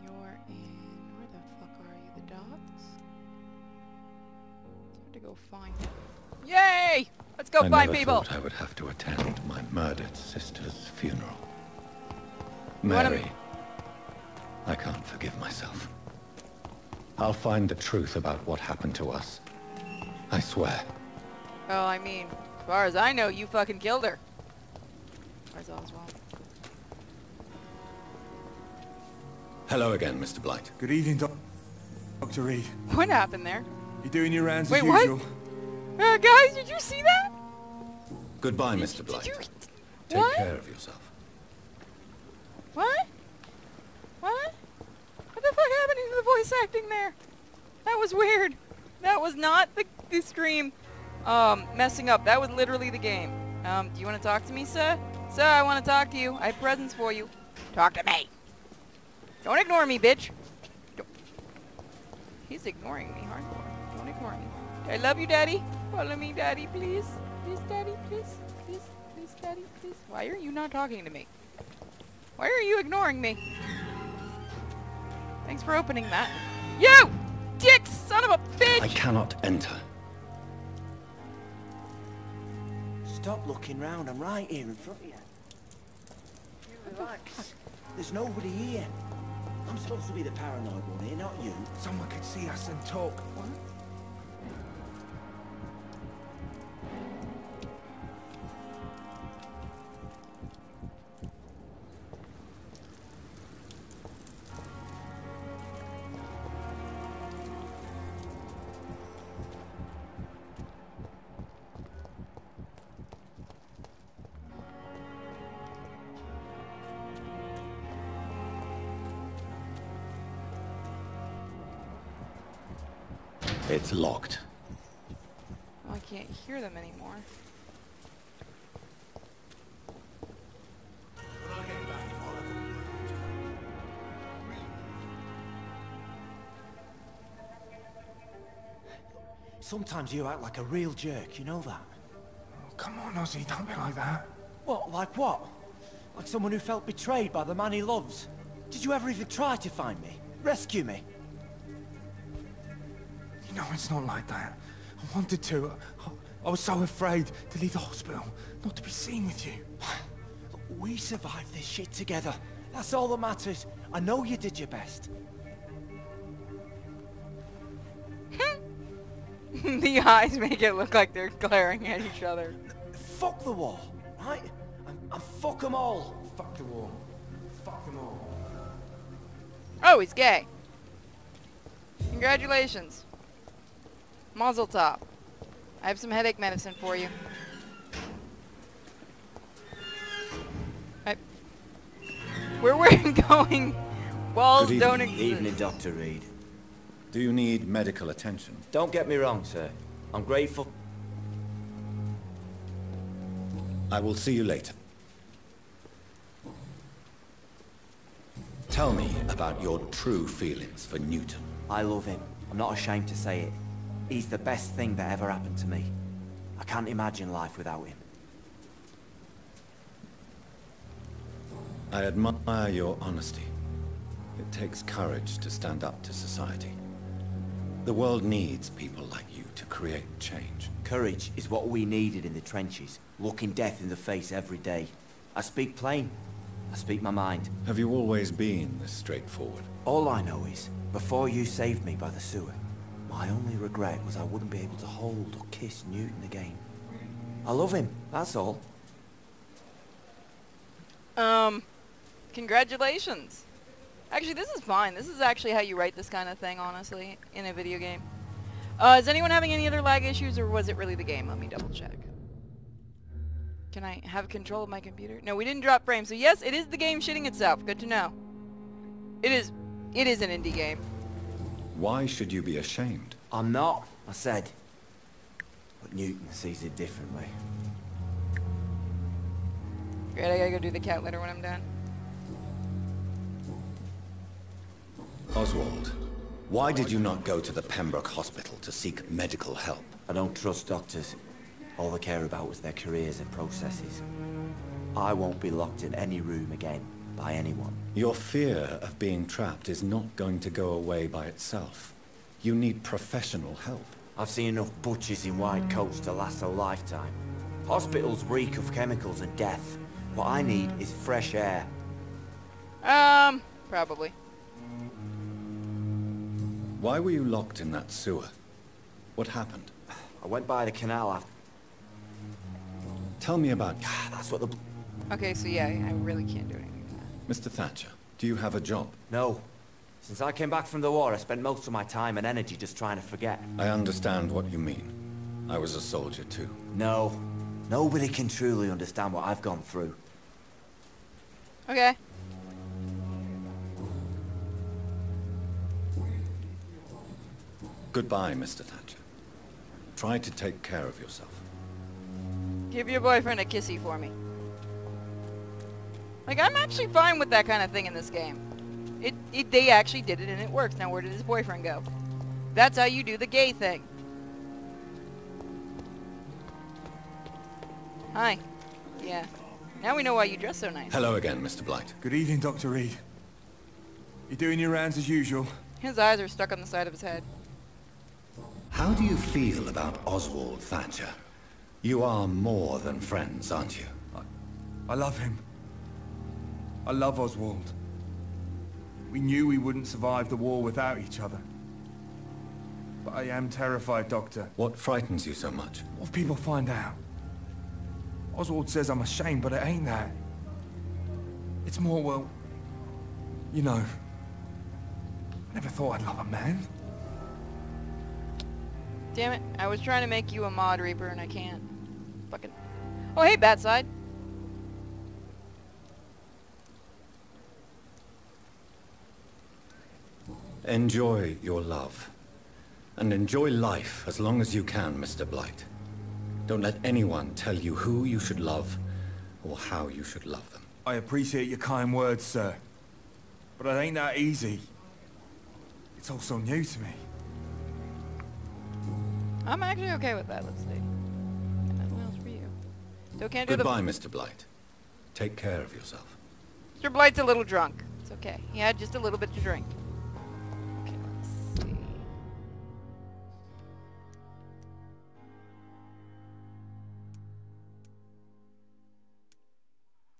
You're in... Where the fuck are you? The docks? I have to go find them. Yay! Let's go find people! I never thought I would have to attend my murdered sister's funeral. Mary, I can't forgive myself. I'll find the truth about what happened to us. I swear. Oh, I mean, as far as I know, you fucking killed her. Where's Oswald? Hello again, Mr. Blight. Good evening, Dr. Reed. What happened there? You doing your rounds as usual? What? Guys, did you see that? Goodbye, Mr. Blight. Take What? care of yourself. What? What? What the fuck happened to the voice acting there? That was weird. That was not the stream messing up. That was literally the game. Do you want to talk to me, sir? Sir, I want to talk to you. I have presents for you. Talk to me. Don't ignore me, bitch. Don't. He's ignoring me hardcore. Don't ignore me. I love you, Daddy. Follow me, Daddy, please. Please, Daddy, please. Please, please, Daddy, please. Why are you not talking to me? Why are you ignoring me? Thanks for opening that. You! Dick son of a bitch! I cannot enter. Stop looking round. I'm right here in front of you. Relax. There's nobody here. I'm supposed to be the paranoid one here, not you. Someone could see us and talk. What? It's locked. Well, I can't hear them anymore. Sometimes you act like a real jerk, you know that? Oh, come on, Ozzy, don't be like that. What, like what? Like someone who felt betrayed by the man he loves? Did you ever even try to find me? Rescue me? No, it's not like that. I wanted to. I was so afraid to leave the hospital, not to be seen with you. We survived this shit together. That's all that matters. I know you did your best. The eyes make it look like they're glaring at each other. Fuck the war, right? And fuck them all. Fuck the war. Fuck them all. Oh, he's gay. Congratulations. Mazel tov. I have some headache medicine for you. Where we're going, walls don't exist. Evening, Dr. Reed. Do you need medical attention? Don't get me wrong, sir. I'm grateful. I will see you later. Tell me about your true feelings for Newton. I love him. I'm not ashamed to say it. He's the best thing that ever happened to me. I can't imagine life without him. I admire your honesty. It takes courage to stand up to society. The world needs people like you to create change. Courage is what we needed in the trenches, looking death in the face every day. I speak plain. I speak my mind. Have you always been this straightforward? All I know is, before you saved me by the sewer, my only regret was I wouldn't be able to hold or kiss Newton again. I love him, that's all. Congratulations. Actually, this is fine. This is actually how you write this kind of thing, honestly, in a video game. Is anyone having any other lag issues, or was it really the game? Let me double check. Can I have control of my computer? No, we didn't drop frames. So yes, it is the game shitting itself. Good to know. It is an indie game. Why should you be ashamed? I'm not, I said. But Newton sees it differently. Great, I gotta go do the cat litter when I'm done. Oswald, why did you not go to the Pembroke Hospital to seek medical help? I don't trust doctors. All they care about was their careers and processes. I won't be locked in any room again by anyone. Your fear of being trapped is not going to go away by itself. You need professional help. I've seen enough butchers in white coats to last a lifetime. Hospitals reek of chemicals and death. What I need is fresh air. Probably. Why were you locked in that sewer? What happened? I went by the canal after... Tell me about... That's what the... Okay, so yeah, I really can't do anything. Mr. Thatcher, do you have a job? No. Since I came back from the war, I spent most of my time and energy just trying to forget. I understand what you mean. I was a soldier too. No. Nobody can truly understand what I've gone through. Okay. Goodbye, Mr. Thatcher. Try to take care of yourself. Give your boyfriend a kissy for me. Like, I'm actually fine with that kind of thing in this game. They actually did it and it works. Now, where did his boyfriend go? That's how you do the gay thing. Hi. Yeah. Now we know why you dress so nice. Hello again, Mr. Blight. Good evening, Dr. Reed. You doing your rounds as usual? His eyes are stuck on the side of his head. How do you feel about Oswald Thatcher? You are more than friends, aren't you? I love him. I love Oswald. We knew we wouldn't survive the war without each other. But I am terrified, Doctor. What frightens you so much? What if people find out? Oswald says I'm ashamed, but it ain't that. It's more, well, you know, I never thought I'd love a man. Damn it, I was trying to make you a mod reaper and I can't. Fucking... Oh, hey, Batside. Enjoy your love. And enjoy life as long as you can, Mr. Blight. Don't let anyone tell you who you should love or how you should love them. I appreciate your kind words, sir. But it ain't that easy. It's all so new to me. I'm actually okay with that, let's see. Nothing else for you. Still can't do Goodbye, Mr. Blight. Take care of yourself. Mr. Blight's a little drunk. It's okay. He had just a little bit to drink. Okay, let's see.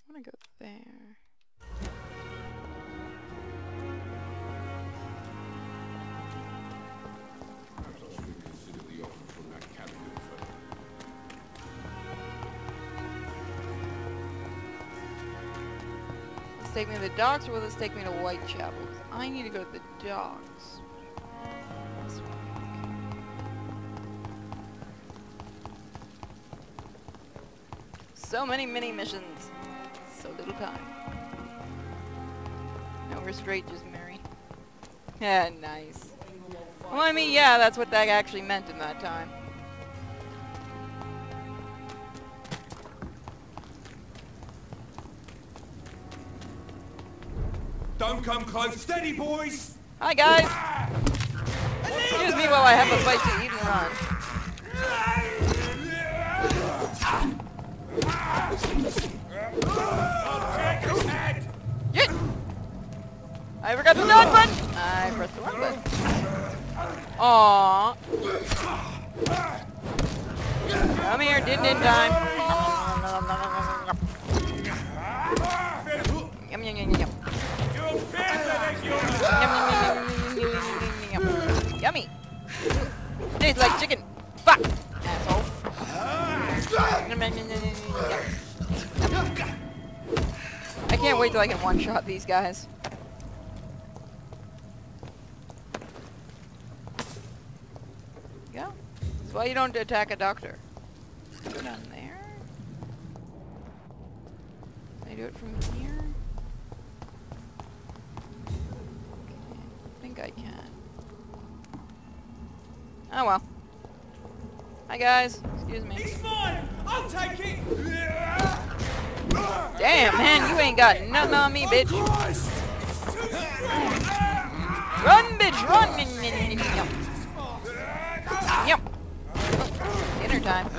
I'm gonna go there. Take me to the docks, or will this take me to Whitechapel? I need to go to the docks. This way. So many mini missions. So little time. No restraint, just marry. Yeah, nice. Well, I mean, yeah, that's what that actually meant in that time. Don't come close. Steady, boys! Hi, guys! Excuse me while I have a fight to eat and run. Shit! I forgot the dodge button! I pressed the wrong button. Aww. Come here, din time. Yum, yum, yum, yum. Yummy. Tastes like chicken. Fuck, asshole. I can't wait till I can one-shot these guys. That's why you don't attack a doctor. Go down there. Can I do it from here? Okay, I think I can. Oh well. Hi guys. Excuse me. He's mine! I'll take it! Damn, man, you ain't got nothing on me, bitch. Run, bitch, run! Yep. Dinner time.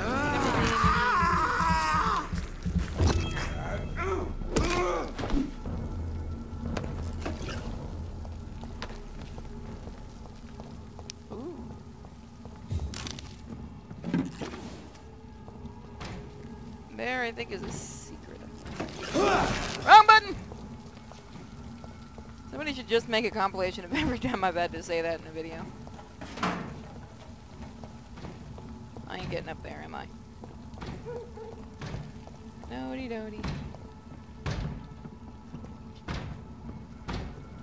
There, I think, is a secret. Wrong button! Somebody should just make a compilation of every time I've had to say that in a video. I ain't getting up there, am I? No-de do-de.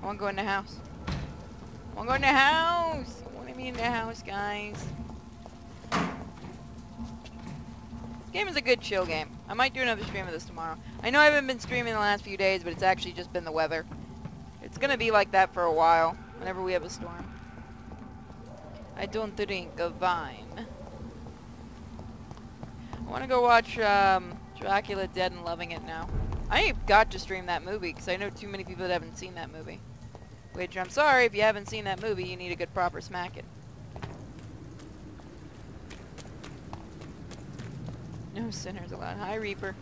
I wanna go in the house. I wanna go in the house! I wanna be in the house, guys. This game is a good chill game. I might do another stream of this tomorrow. I know I haven't been streaming the last few days, but it's actually just been the weather. It's gonna be like that for a while, whenever we have a storm. I don't drink a wine. I wanna go watch Dracula Dead and Loving It now. I ain't got to stream that movie, because I know too many people that haven't seen that movie. Which, I'm sorry, if you haven't seen that movie, you need a good proper smacking. No sinners allowed. Hi, Reaper.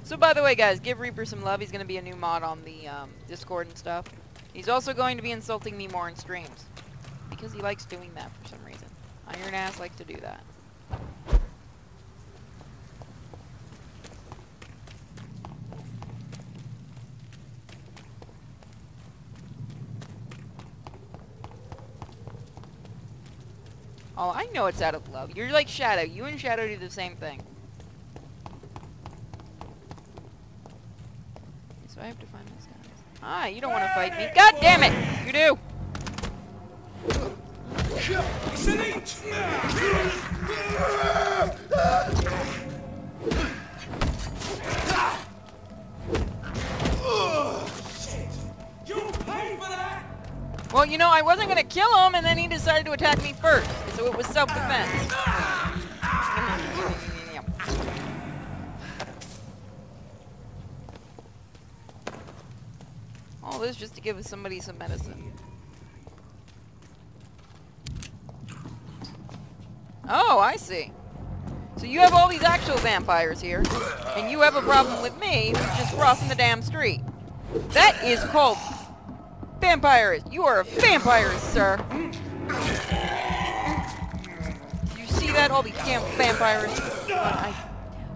So, by the way, guys, give Reaper some love. He's going to be a new mod on the Discord and stuff. He's also going to be insulting me more in streams. Because he likes doing that for some reason. Iron Ass likes to do that. Oh, I know it's out of love. You're like Shadow. You and Shadow do the same thing. So I have to find these guys. Ah, you don't want to fight me. God damn it! You do! Well, you know, I wasn't going to kill him, and then he decided to attack me first. So it was self-defense. All this just to give somebody some medicine. Oh, I see. So you have all these actual vampires here, and you have a problem with me who's just crossing the damn street. That is called vampires. You are a vampire, sir. You see that? All these damn vampires.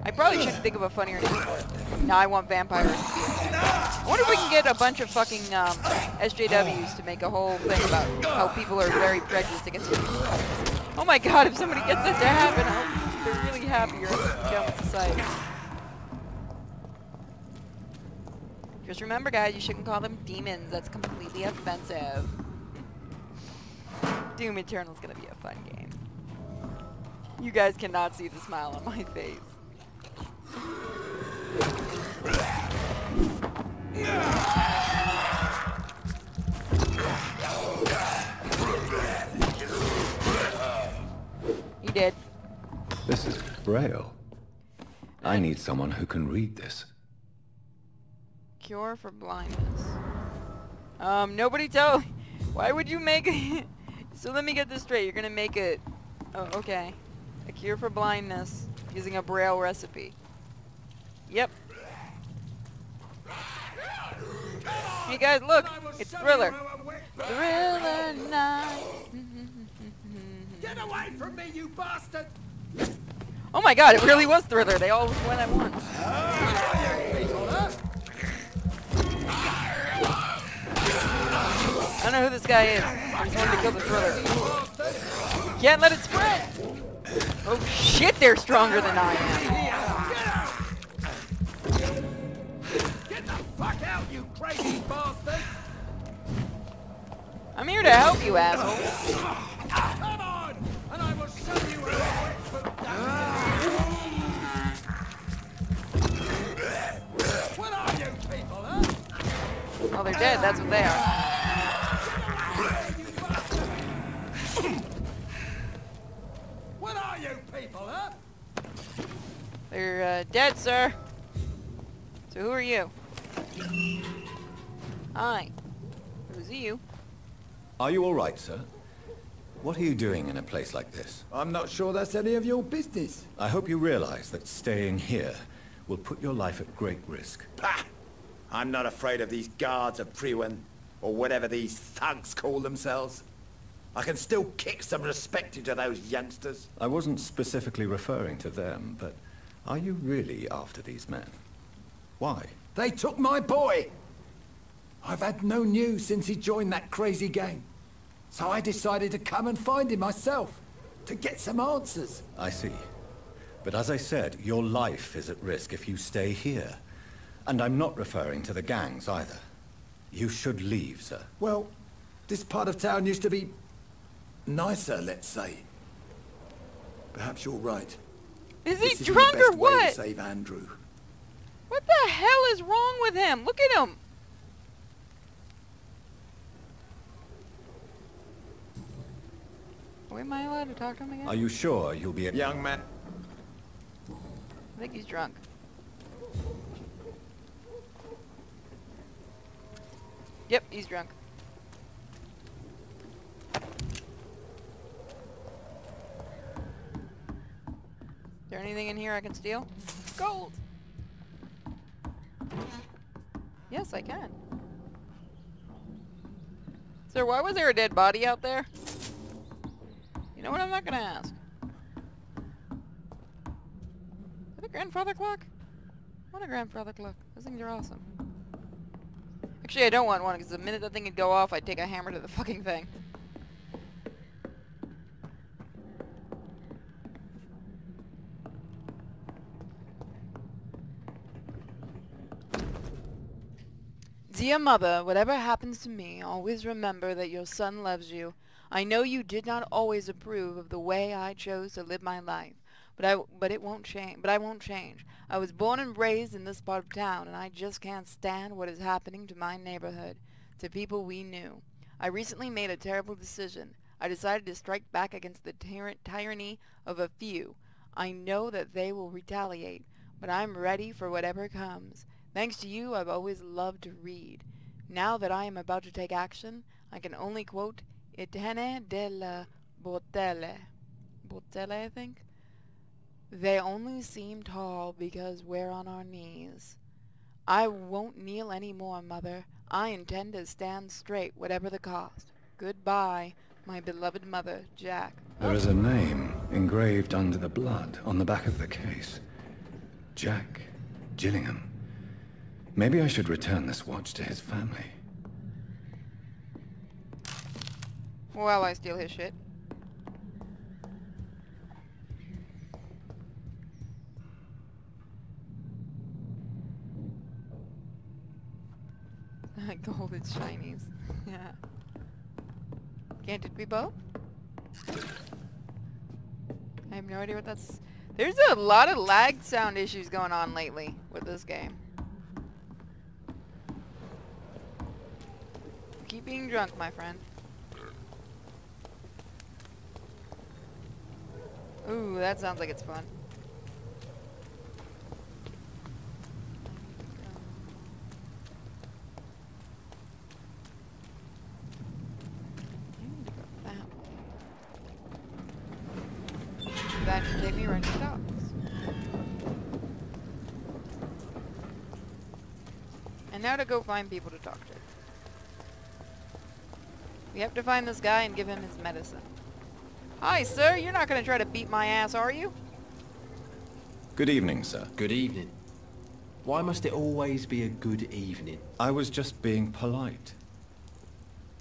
I probably should think of a funnier name for it. Now I want vampires to be. I wonder if we can get a bunch of fucking SJWs to make a whole thing about how people are very prejudiced against people. Oh my god, if somebody gets that to happen, they're really happy you're done with society. Just remember, guys, you shouldn't call them demons. That's completely offensive. Doom Eternal's gonna be a fun game. You guys cannot see the smile on my face. He did. This is Braille. I need someone who can read this. Cure for blindness. Nobody tell. Why would you make it? So let me get this straight. You're gonna make it. Oh, okay. A cure for blindness using a Braille recipe. Yep. Hey guys, look! It's Thriller. Thriller night. Get away from me, you bastard! Oh my god, it really was Thriller. They all went at once. I don't know who this guy is. I just wanted to kill the Thriller. Can't let it spread! Oh shit, they're stronger than I am. Get the fuck out, you crazy bastard! I'm here to help you, asshole. they're dead. That's what they are. What are you people, huh? They're dead, sir. So who are you? Hi. Who's you? Are you all right, sir? What are you doing in a place like this? I'm not sure that's any of your business. I hope you realize that staying here will put your life at great risk. Pah! I'm not afraid of these guards of Priwen, or whatever these thugs call themselves. I can still kick some respect into those youngsters. I wasn't specifically referring to them, but are you really after these men? Why? They took my boy! I've had no news since he joined that crazy gang. So I decided to come and find him myself, to get some answers. I see. But as I said, your life is at risk if you stay here. And I'm not referring to the gangs either. You should leave, sir. Well, this part of town used to be nicer, let's say. Perhaps you're right. Is he drunk or what? To save Andrew. What the hell is wrong with him? Look at him. Am I allowed to talk to him again? Are you sure you'll be able... Young man. I think he's drunk. Yep, he's drunk. Is there anything in here I can steal? Gold! Yes, I can. Sir, why was there a dead body out there? You know what? I'm not gonna ask. Is that a grandfather clock? I want a grandfather clock. Those things are awesome. Actually, I don't want one, because the minute that thing would go off, I'd take a hammer to the fucking thing. Dear mother, whatever happens to me, always remember that your son loves you. I know you did not always approve of the way I chose to live my life, but I won't change. I was born and raised in this part of town, and I just can't stand what is happening to my neighborhood, to people we knew. I recently made a terrible decision. I decided to strike back against the tyranny of a few. I know that they will retaliate, but I'm ready for whatever comes. Thanks to you, I've always loved to read. Now that I am about to take action, I can only quote Etene della Botelle. Botelle, I think? They only seem tall because we're on our knees. I won't kneel any more, Mother. I intend to stand straight, whatever the cost. Goodbye, my beloved mother, Jack. There is a name engraved under the blood on the back of the case. Jack Gillingham. Maybe I should return this watch to his family. While I steal his shit. Gold is shinies. Yeah. Can't it be both? I have no idea what that's... There's a lot of lag sound issues going on lately with this game. Keep being drunk, my friend. Ooh, that sounds like it's fun. That should take me right to the docks. And now to go find people to talk to. We have to find this guy and give him his medicine. Hi, sir. You're not going to try to beat my ass, are you? Good evening, sir. Good evening. Why must it always be a good evening? I was just being polite.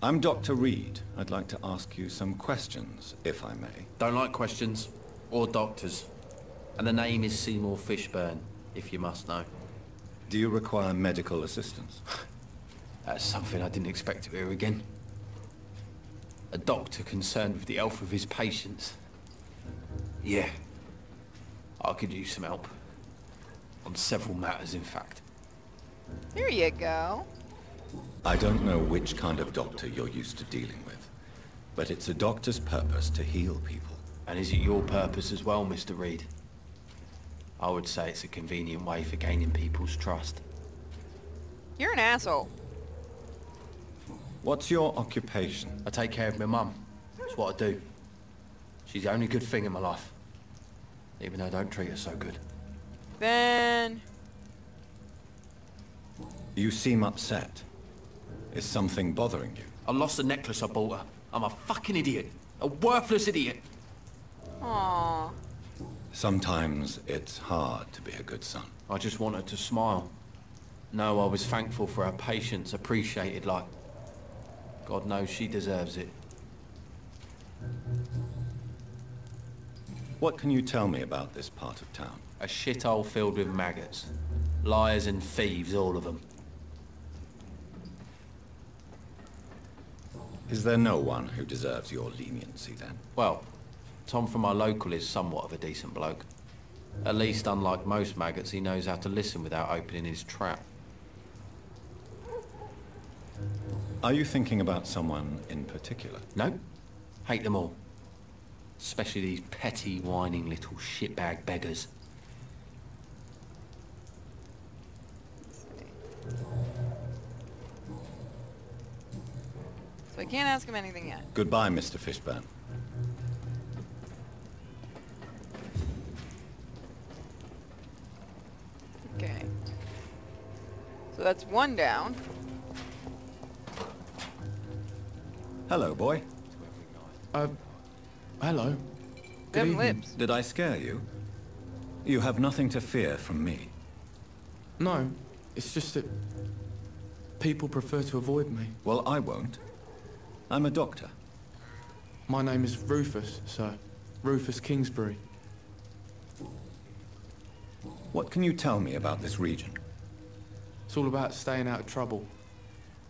I'm Dr. Reed. I'd like to ask you some questions, if I may. Don't like questions. Or doctors. And the name is Seymour Fishburne, if you must know. Do you require medical assistance? That's something I didn't expect to hear again. A doctor concerned with the health of his patients. Yeah. I could use some help. On several matters, in fact. Here you go. I don't know which kind of doctor you're used to dealing with, but it's a doctor's purpose to heal people. And is it your purpose as well, Mr. Reed? I would say it's a convenient way for gaining people's trust. You're an asshole. What's your occupation? I take care of my mum. That's what I do. She's the only good thing in my life. Even though I don't treat her so good. Then... You seem upset. Is something bothering you? I lost the necklace I bought her. I'm a fucking idiot. A worthless idiot. Aww. Sometimes it's hard to be a good son. I just want her to smile. No, I was thankful for her patience, appreciated like... God knows she deserves it. What can you tell me about this part of town? A shithole filled with maggots. Liars and thieves, all of them. Is there no one who deserves your leniency then? Well, Tom from our local is somewhat of a decent bloke. At least, unlike most maggots, he knows how to listen without opening his trap. Are you thinking about someone in particular? No. Hate them all. Especially these petty, whining little shitbag beggars. So I can't ask him anything yet. Goodbye, Mr. Fishburne. Okay. So that's one down. Hello, boy. Hello. Them lips. Did I scare you? You have nothing to fear from me. No, it's just that people prefer to avoid me. Well, I won't. I'm a doctor. My name is Rufus, sir. Rufus Kingsbury. What can you tell me about this region? It's all about staying out of trouble.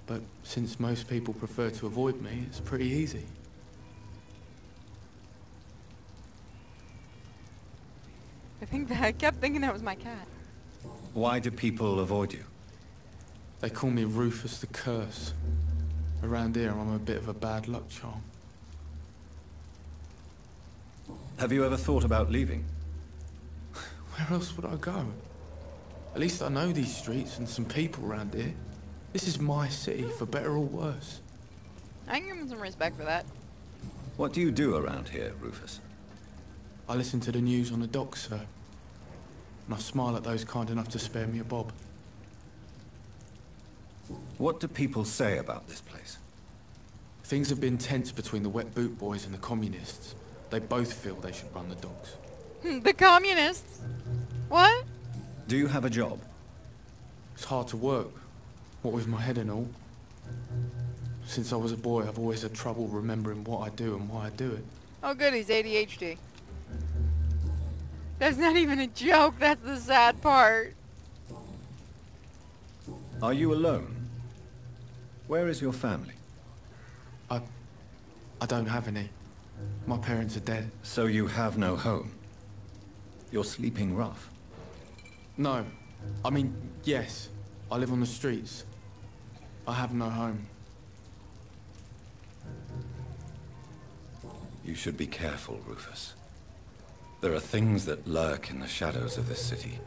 But since most people prefer to avoid me, it's pretty easy. I kept thinking that was my cat. Why do people avoid you? They call me Rufus the Curse. Around here, I'm a bit of a bad luck charm. Have you ever thought about leaving? Where else would I go? At least I know these streets and some people around here. This is my city, for better or worse. I can give him some respect for that. What do you do around here, Rufus? I listen to the news on the docks, sir. And I smile at those kind enough to spare me a bob. What do people say about this place? Things have been tense between the wet boot boys and the communists. They both feel they should run the docks. The communists? What? Do you have a job? It's hard to work, what with my head and all. Since I was a boy, I've always had trouble remembering what I do and why I do it. Oh good, he's ADHD. That's not even a joke, that's the sad part. Are you alone? Where is your family? I don't have any. My parents are dead. So you have no home? You're sleeping rough? No. I mean, yes. I live on the streets. I have no home. You should be careful, Rufus. There are things that lurk in the shadows of this city.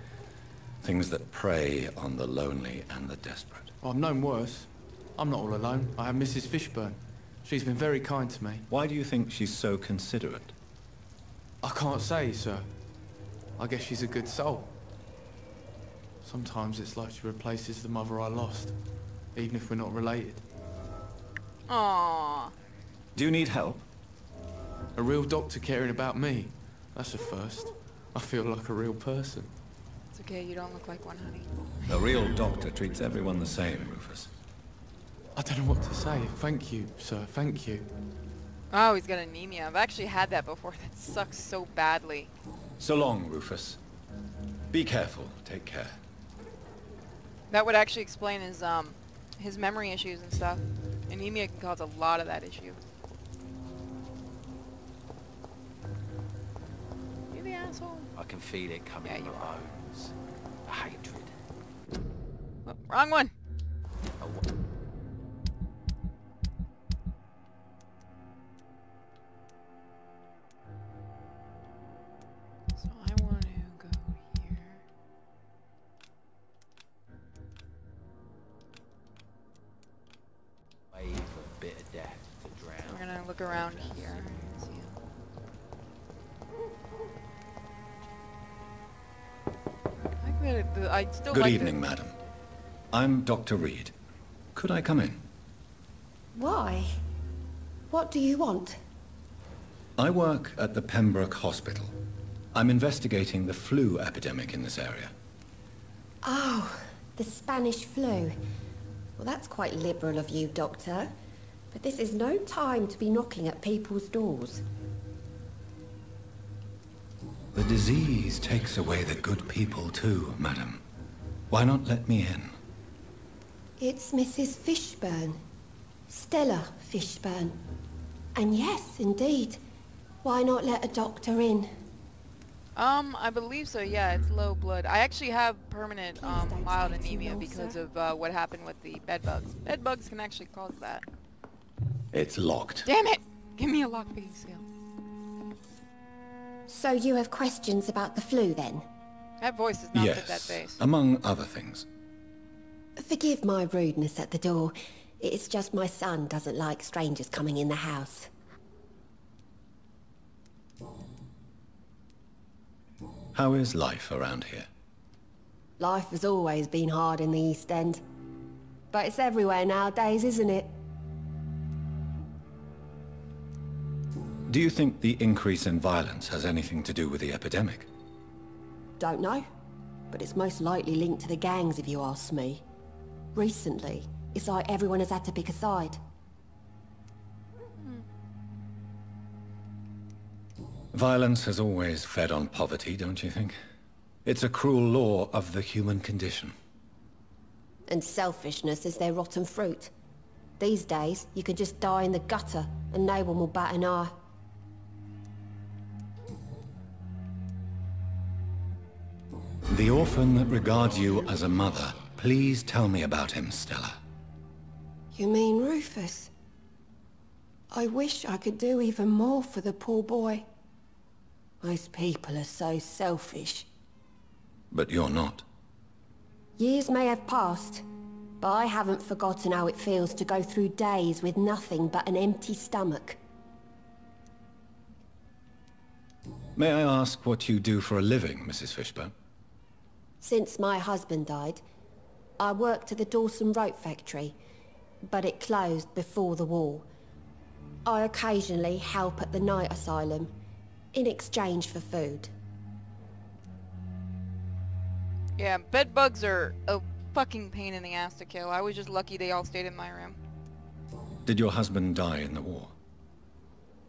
Things that prey on the lonely and the desperate. I've known worse. I'm not all alone. I have Mrs. Fishburne. She's been very kind to me. Why do you think she's so considerate? I can't say, sir. I guess she's a good soul. Sometimes it's like she replaces the mother I lost, even if we're not related. Aww. Do you need help? A real doctor caring about me. That's a first. I feel like a real person. It's okay, you don't look like one, honey. A real doctor treats everyone the same, Rufus. I don't know what to say. Thank you, sir. Thank you. Oh, he's got anemia. I've actually had that before. That sucks so badly. So long, Rufus. Be careful. Take care. That would actually explain his memory issues and stuff. Anemia can cause a lot of that issue. You the asshole? I can feel it coming in my bones. The hatred. Oh, wrong one. look around here. I'd still Good like evening, madam. I'm Dr. Reed. Could I come in? Why? What do you want? I work at the Pembroke Hospital. I'm investigating the flu epidemic in this area. Oh, the Spanish flu. Well, that's quite liberal of you, Doctor. But this is no time to be knocking at people's doors. The disease takes away the good people too, madam. Why not let me in? It's Mrs. Fishburne. Stella Fishburne. And yes, indeed. Why not let a doctor in? I believe so, yeah, it's low blood. I actually have permanent, mild anemia because of, what happened with the bed bugs. Bed bugs can actually cause that. It's locked. Damn it! Give me a lockpicking skill. So you have questions about the flu, then? That voice does not fit that Yes, face. among other things. Forgive my rudeness at the door. It's just my son doesn't like strangers coming in the house. How is life around here? Life has always been hard in the East End. But it's everywhere nowadays, isn't it? Do you think the increase in violence has anything to do with the epidemic? Don't know. But it's most likely linked to the gangs, if you ask me. Recently, it's like everyone has had to pick a side. Violence has always fed on poverty, don't you think? It's a cruel law of the human condition. And selfishness is their rotten fruit. These days, you can just die in the gutter, and no one will bat an eye. The orphan that regards you as a mother, please tell me about him, Stella. You mean Rufus? I wish I could do even more for the poor boy. Most people are so selfish. But you're not. Years may have passed, but I haven't forgotten how it feels to go through days with nothing but an empty stomach. May I ask what you do for a living, Mrs. Fishburne? Since my husband died, I worked at the Dawson Rope factory, but it closed before the war. I occasionally help at the night asylum, in exchange for food. Yeah, bed bugs are a fucking pain in the ass to kill. I was just lucky they all stayed in my room. Did your husband die in the war?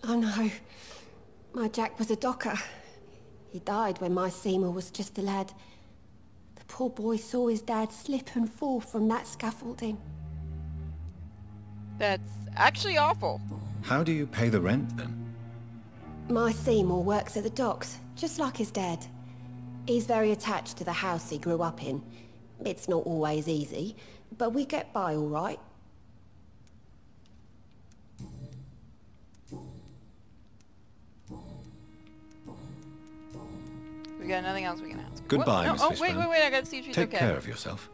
Oh no, my Jack was a docker. He died when my Seymour was just a lad. The poor boy saw his dad slip and fall from that scaffolding. That's actually awful. How do you pay the rent, then? My Seymour works at the docks, just like his dad. He's very attached to the house he grew up in. It's not always easy, but we get by all right. We got nothing else we can ask. Goodbye, no, Miss oh, Fishburne. wait, I gotta see if she's okay. Take care of yourself.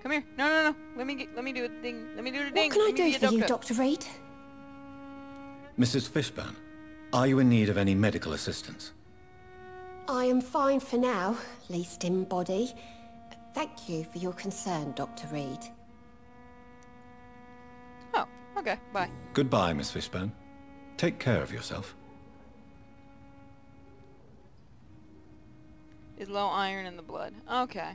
Come here. No. Let me do a thing. Let me do a ding. What can I do for you, Dr. Reed? Mrs. Fishburne, are you in need of any medical assistance? I am fine for now, least in body. Thank you for your concern, Dr. Reed. Oh, okay, bye. Goodbye, Miss Fishburne. Take care of yourself. Is low iron in the blood. Okay.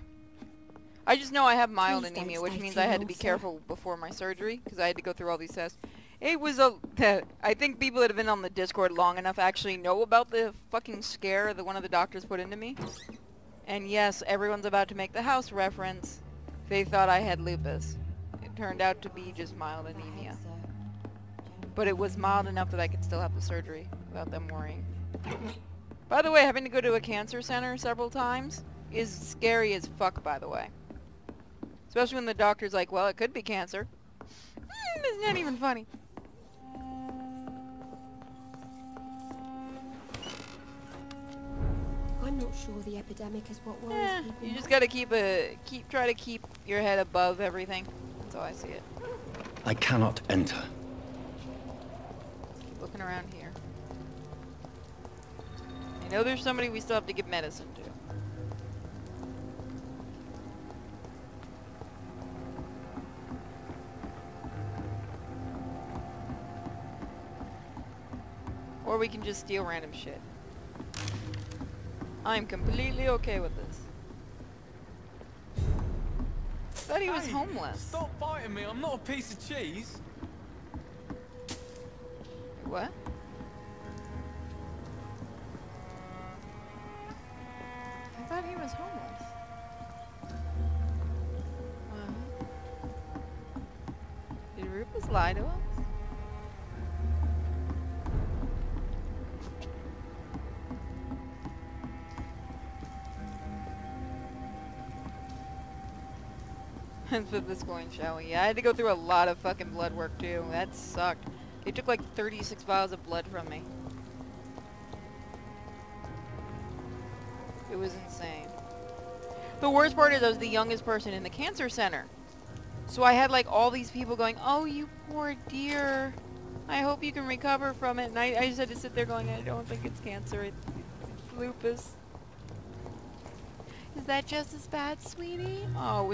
I just know I have mild anemia, which means I had to be careful before my surgery, because I had to go through all these tests. It was I think people that have been on the Discord long enough actually know about the fucking scare that one of the doctors put into me. And yes, everyone's about to make the house reference. They thought I had lupus. It turned out to be just mild anemia. But it was mild enough that I could still have the surgery without them worrying. By the way, having to go to a cancer center several times is scary as fuck, by the way. Especially when the doctor's like, well, it could be cancer. It's not even funny. I'm not sure the epidemic is what worries people. You just gotta try to keep your head above everything. That's how I see it. I cannot enter. Look walking around here. I know there's somebody we still have to give medicine to. Or we can just steal random shit. I'm completely okay with this. I thought he was homeless. Stop biting me, I'm not a piece of cheese. What? I thought he was homeless. Did Rufus lie to us? Let's put this going, shall we? Yeah, I had to go through a lot of fucking blood work too. That sucked. They took like 36 vials of blood from me. It was insane. The worst part is I was the youngest person in the cancer center. So I had like all these people going, oh, you poor dear. I hope you can recover from it. And I just had to sit there going, I don't think it's cancer. It's lupus. Is that just as bad, sweetie? Oh,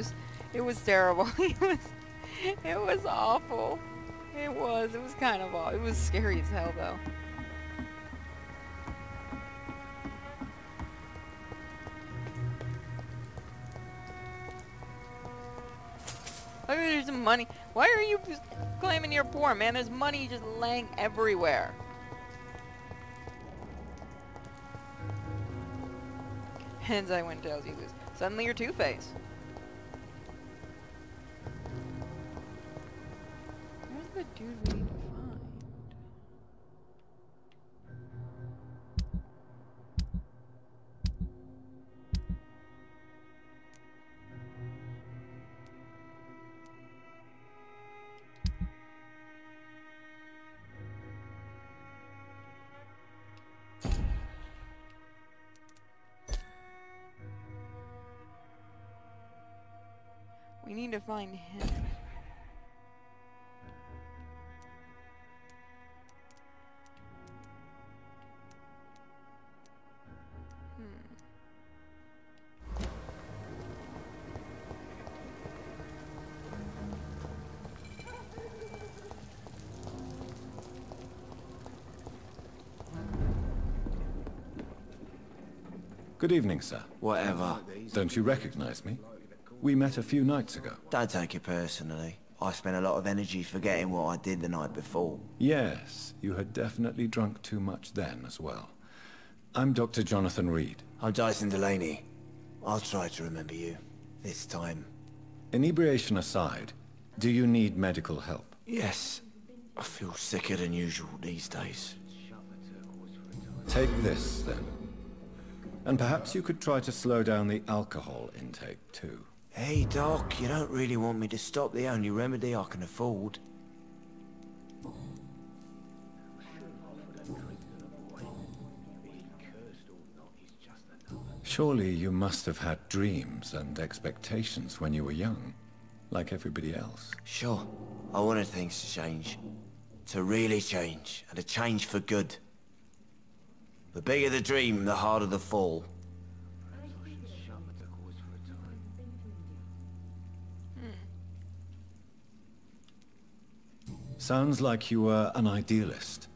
it was terrible. It was awful. It was kind of awful. It was scary as hell, though. Look, there's some money. Why are you just claiming you're poor, man? There's money just laying everywhere. Hence I went tells you this. Suddenly you're Two-Face. Where's the dude we need to find? We need to find him. Good evening, sir. Whatever. Don't you recognize me? We met a few nights ago. Don't take it personally. I spent a lot of energy forgetting what I did the night before. Yes, you had definitely drunk too much then as well. I'm Dr. Jonathan Reed. I'm Dyson Delaney. I'll try to remember you. This time. Inebriation aside, do you need medical help? Yes. I feel sicker than usual these days. Take this, then. And perhaps you could try to slow down the alcohol intake, too. Hey, Doc, you don't really want me to stop the only remedy I can afford. Surely you must have had dreams and expectations when you were young, like everybody else. Sure. I wanted things to change. To really change, and to change for good. The bigger the dream, the harder the fall. Sounds like you were an idealist,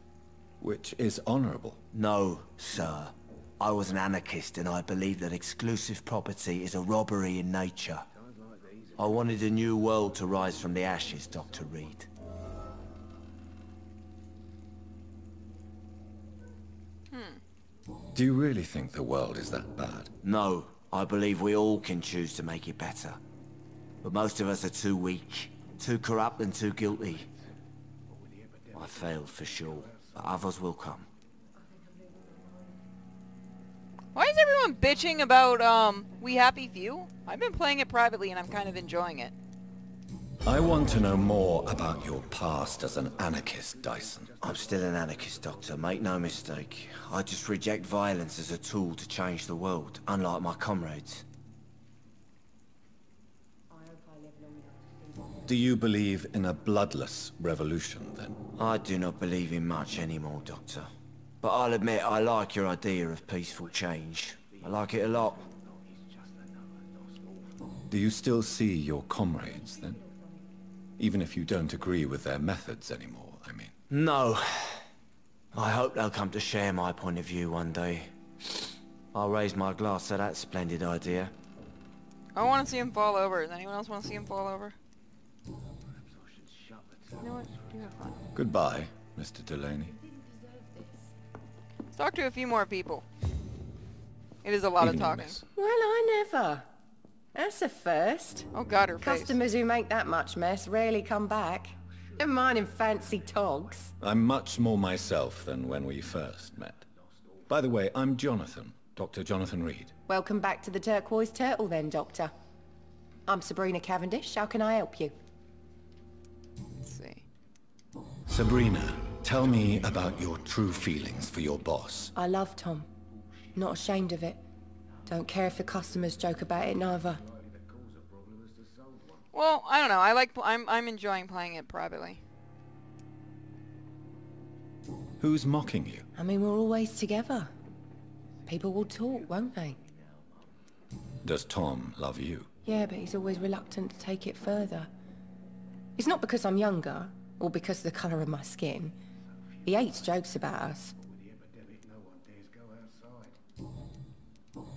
which is honorable. No, sir. I was an anarchist and I believed that exclusive property is a robbery in nature. I wanted a new world to rise from the ashes, Dr. Reed. Do you really think the world is that bad? No, I believe we all can choose to make it better. But most of us are too weak, too corrupt and too guilty. I failed for sure, but others will come. Why is everyone bitching about, We Happy Few? I've been playing it privately and I'm kind of enjoying it. I want to know more about your past as an anarchist, Dyson. I'm still an anarchist, Doctor. Make no mistake. I just reject violence as a tool to change the world, unlike my comrades. Do you believe in a bloodless revolution, then? I do not believe in much anymore, Doctor. But I'll admit I like your idea of peaceful change. I like it a lot. Do you still see your comrades, then? Even if you don't agree with their methods anymore, I mean. No. I hope they'll come to share my point of view one day. I'll raise my glass to that splendid idea. I want to see him fall over. Does anyone else want to see him fall over? You know what? You have fun. Goodbye, Mr. Delaney. Let's talk to a few more people. It is a lot of talking. Well, I never. That's a first. Oh God, her face. Customers who make that much mess rarely come back. Never mind in fancy togs. I'm much more myself than when we first met. By the way, I'm Jonathan, Dr. Jonathan Reed. Welcome back to the Turquoise Turtle then, Doctor. I'm Sabrina Cavendish. How can I help you? Let's see. Sabrina, tell me about your true feelings for your boss. I love Tom. Not ashamed of it. Don't care if the customers joke about it neither. Well, I don't know. I'm enjoying playing it privately. Who's mocking you? I mean, we're always together. People will talk, won't they? Does Tom love you? Yeah, but he's always reluctant to take it further. It's not because I'm younger, or because of the colour of my skin. He hates jokes about us.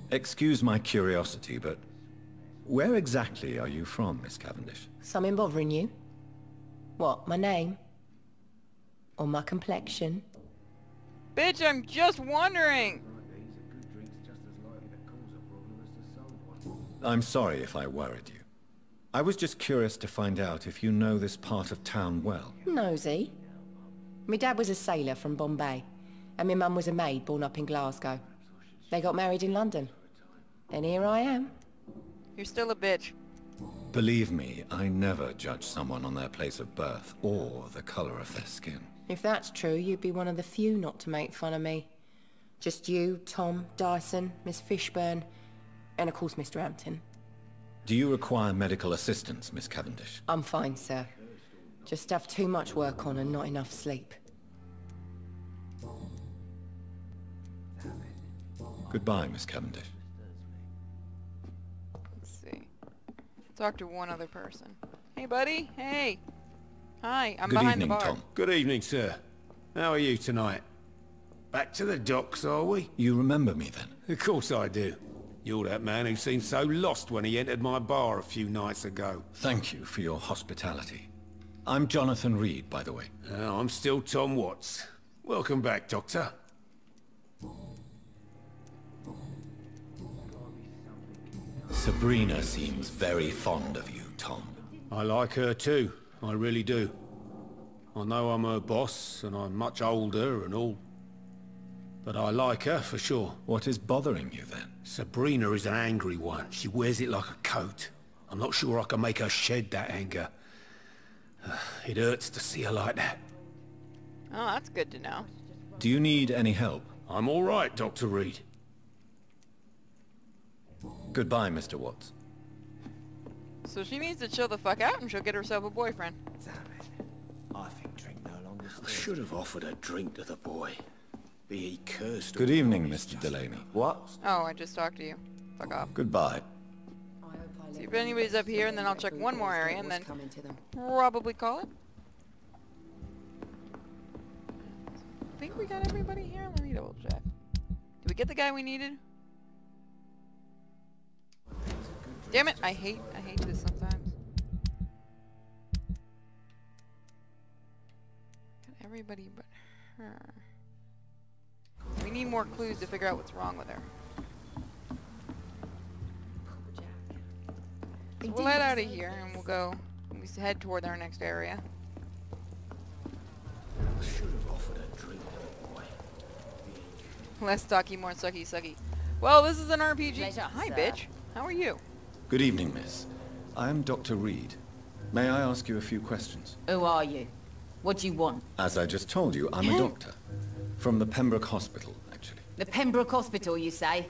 Excuse my curiosity, but where exactly are you from, Miss Cavendish? Something bothering you? What, my name? Or my complexion? Bitch, I'm just wondering! I'm sorry if I worried you. I was just curious to find out if you know this part of town well. Nosy. My dad was a sailor from Bombay, and my mum was a maid born up in Glasgow. They got married in London. And here I am. You're still a bitch. Believe me, I never judge someone on their place of birth or the color of their skin. If that's true, you'd be one of the few not to make fun of me. Just you, Tom, Dyson, Miss Fishburne, and of course Mr. Hampton. Do you require medical assistance, Miss Cavendish? I'm fine, sir. Just have too much work on and not enough sleep. Goodbye, Miss Cavendish. Let's see. Talk to one other person. Hey, buddy. Hey. Hi, I'm behind the bar. Good evening, Tom. Good evening, sir. How are you tonight? Back to the docks, are we? You remember me then? Of course I do. You're that man who seemed so lost when he entered my bar a few nights ago. Thank you for your hospitality. I'm Jonathan Reed, by the way. I'm still Tom Watts. Welcome back, Doctor. Sabrina seems very fond of you, Tom. I like her too. I really do. I know I'm her boss, and I'm much older and all. But I like her, for sure. What is bothering you, then? Sabrina is an angry one. She wears it like a coat. I'm not sure I can make her shed that anger. It hurts to see her like that. Oh, that's good to know. Do you need any help? I'm all right, Dr. Reed. Goodbye, Mr. Watts. So she needs to chill the fuck out and she'll get herself a boyfriend. I think drink no longer. I should have offered a drink to the boy. Be he cursed. Good evening, Mr. Delaney. What? Oh, I just talked to you. Fuck off. Goodbye. See if anybody's up here, and then I'll check one more area, and then probably call it. I think we got everybody here. Let me double check. Did we get the guy we needed? Damn it! I hate this sometimes. Got everybody but her. We need more clues to figure out what's wrong with her. So we'll head out of here and we'll go. We head toward our next area. I should have offered a drink to the boy. Less talky, more sucky. Well, this is an RPG. Pleasure, Hi, sir. bitch. How are you? Good evening, miss. I am Dr. Reed. May I ask you a few questions? Who are you? What do you want? As I just told you, I'm a doctor. From the Pembroke Hospital, actually. The Pembroke Hospital, you say?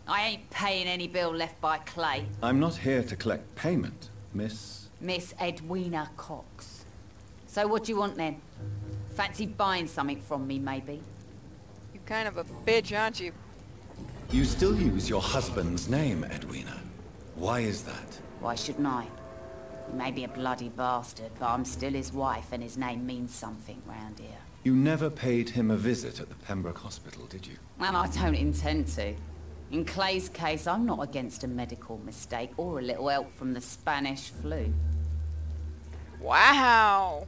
I ain't paying any bill left by Clay. I'm not here to collect payment, miss. Miss Edwina Cox. So what do you want then? Fancy buying something from me, maybe? You kind of a bitch, aren't you? You still use your husband's name, Edwina. Why is that? Why shouldn't I? He may be a bloody bastard, but I'm still his wife, and his name means something round here. You never paid him a visit at the Pembroke Hospital, did you? And I don't intend to. In Clay's case, I'm not against a medical mistake or a little help from the Spanish flu. Wow!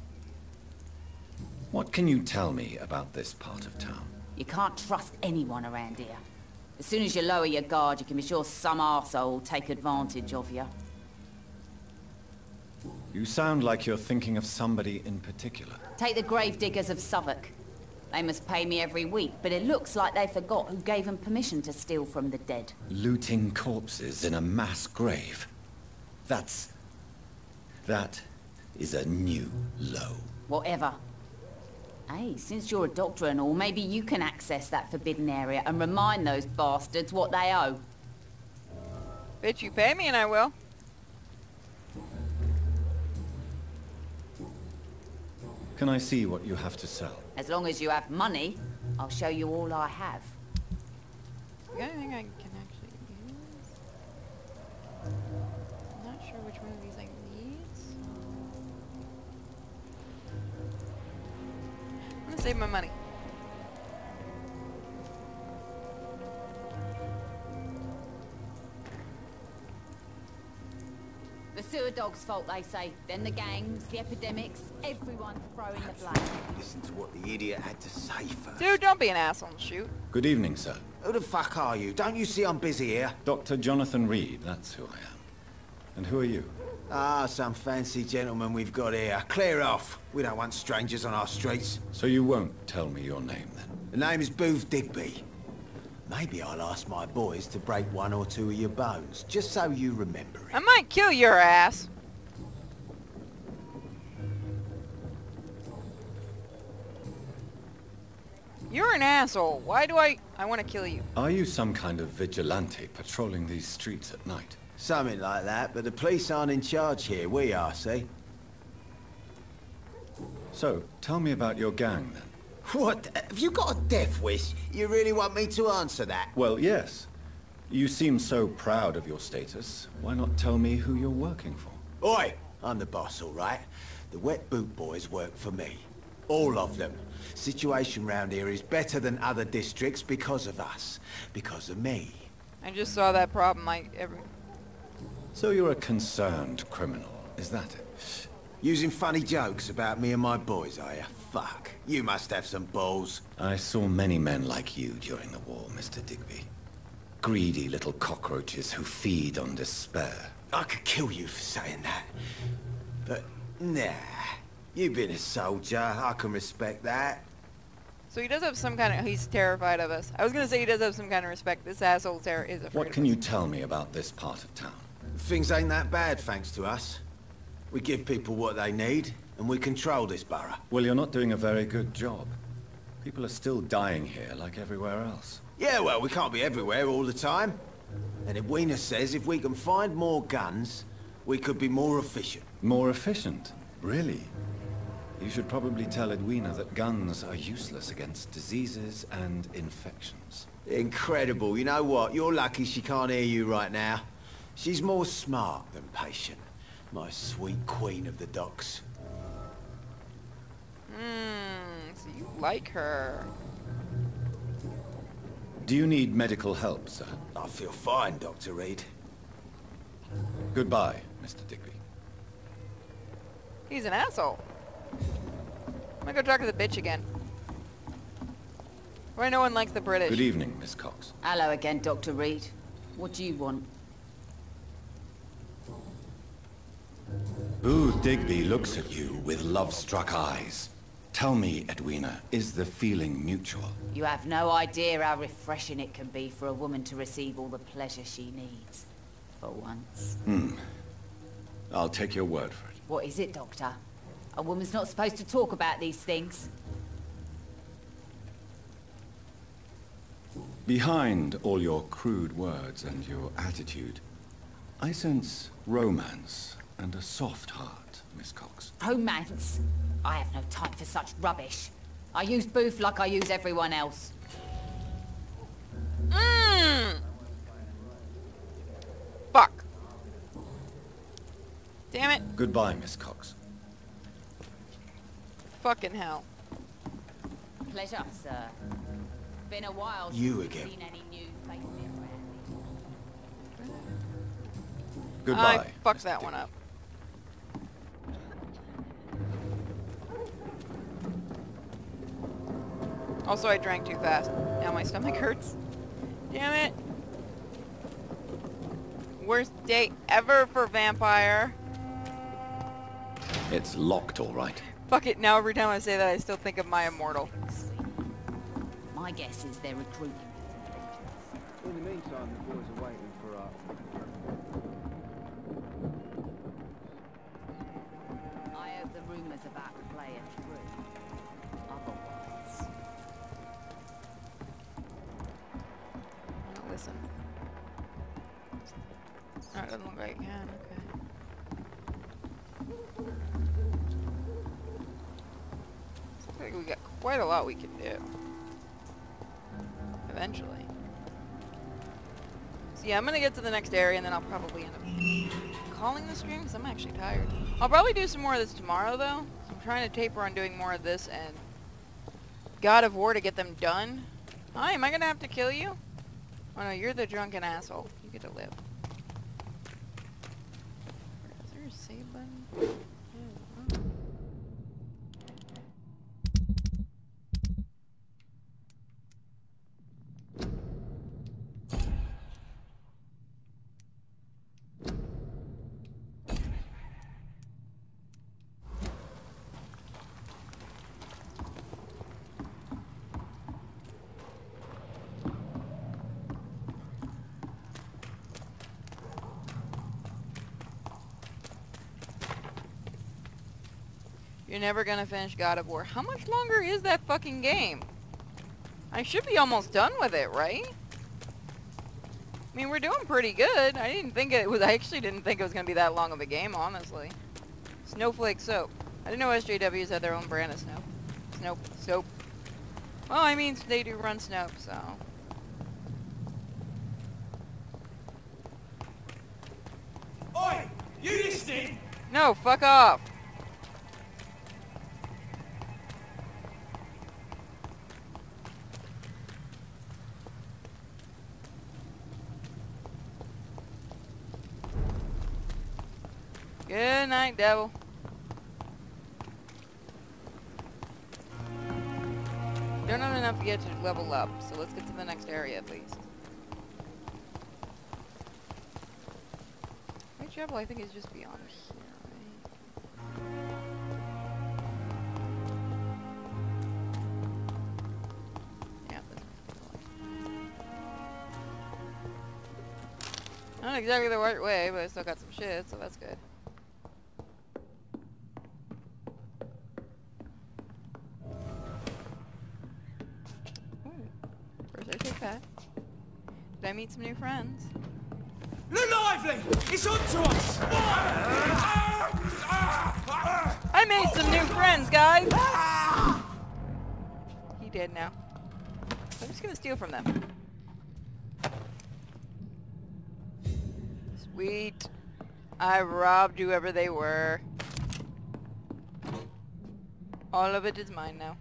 What can you tell me about this part of town? You can't trust anyone around here. As soon as you lower your guard, you can be sure some arsehole will take advantage of you. You sound like you're thinking of somebody in particular. Take the gravediggers of Southwark. They must pay me every week, but it looks like they forgot who gave them permission to steal from the dead. Looting corpses in a mass grave. That is a new low. Whatever. Hey, since you're a doctor and all, maybe you can access that forbidden area and remind those bastards what they owe. Bitch, you pay me and I will. Can I see what you have to sell? As long as you have money, I'll show you all I have. The only thing I can actually use... I'm not sure which one of these I need. I'm gonna save my money. The sewer dog's fault, they say. Then the gangs, the epidemics, everyone throwing the blame. Listen to what the idiot had to say first. Dude, don't be an asshole and shoot. Good evening, sir. Who the fuck are you? Don't you see I'm busy here? Dr. Jonathan Reed, that's who I am. And who are you? Ah, some fancy gentleman we've got here. Clear off. We don't want strangers on our streets. So you won't tell me your name, then? The name is Booth Digby. Maybe I'll ask my boys to break one or two of your bones, just so you remember it. I might kill your ass. You're an asshole. Why do I want to kill you? Are you some kind of vigilante patrolling these streets at night? Something like that, but the police aren't in charge here. We are, see? So, tell me about your gang, then. What? Have you got a death wish? You really want me to answer that? Well, yes. You seem so proud of your status. Why not tell me who you're working for? Oi! I'm the boss, all right? The Wet Boot Boys work for me. All of them. Situation round here is better than other districts because of us. Because of me. I just saw that problem. So you're a concerned criminal, is that it? Using funny jokes about me and my boys, are you? Fuck. You must have some balls. I saw many men like you during the war, Mr. Digby. Greedy little cockroaches who feed on despair. I could kill you for saying that. But, nah. You've been a soldier. I can respect that. So he does have some kind of... He's terrified of us. I was going to say he does have some kind of respect. This asshole is afraid of us. What can you tell me about this part of town? Things ain't that bad, thanks to us. We give people what they need, and we control this borough. Well, you're not doing a very good job. People are still dying here like everywhere else. Yeah, well, we can't be everywhere all the time. And Edwina says if we can find more guns, we could be more efficient. More efficient? Really? You should probably tell Edwina that guns are useless against diseases and infections. Incredible. You know what? You're lucky she can't hear you right now. She's more smart than patient. My sweet queen of the docks. So you like her. Do you need medical help, sir? I feel fine, Dr. Reed. Goodbye, Mr. Digby. He's an asshole. I'm gonna go talk to the bitch again. Why no one likes the British? Good evening, Miss Cox. Hello again, Dr. Reed. What do you want? Booth Digby looks at you with love-struck eyes. Tell me, Edwina, is the feeling mutual? You have no idea how refreshing it can be for a woman to receive all the pleasure she needs. For once. I'll take your word for it. What is it, Doctor? A woman's not supposed to talk about these things. Behind all your crude words and your attitude, I sense romance and a soft heart, Miss Cox. Romance? I have no time for such rubbish. I use booth like I use everyone else. Fuck. Damn it. Goodbye, Miss Cox. Fucking hell. Pleasure, sir. Been a while You since again. I've seen any new faces around. Goodbye. I fucked that one up. Also, I drank too fast. Now my stomach hurts. Damn it. Worst day ever for Vampyr. It's locked, all right. Fuck it, now every time I say that I still think of my immortal. My guess is they're recruiting. In the meantime, the boys are waiting for our... I hope the rumours about the play are true. Otherwise... Oh, listen. Oh, it doesn't look like it can, okay. Looks like we got quite a lot we can do. Eventually. So yeah, I'm gonna get to the next area and then I'll probably end up calling the stream because I'm actually tired. I'll probably do some more of this tomorrow though. I'm trying to taper on doing more of this and God of War to get them done. Hi, am I gonna have to kill you? Oh no, you're the drunken asshole. You get to live. Is there a save button? You're never gonna finish God of War. How much longer is that fucking game? I should be almost done with it, right? I mean, we're doing pretty good. I actually didn't think it was gonna be that long of a game, honestly. Snowflake soap. I didn't know SJWs had their own brand of soap. Well, I mean, they do run Snope, so. Oi! You listening? No, fuck off. Good night, devil. Don't have enough yet to level up, so let's get to the next area at least. Whitechapel, I think, is just beyond here, right? Yeah, not exactly the right way, but I still got some shit, so that's good. Did I meet some new friends? Look lively! It's on to us! I made some new friends, guys! He dead now. I'm just gonna steal from them. Sweet. I robbed whoever they were. All of it is mine now.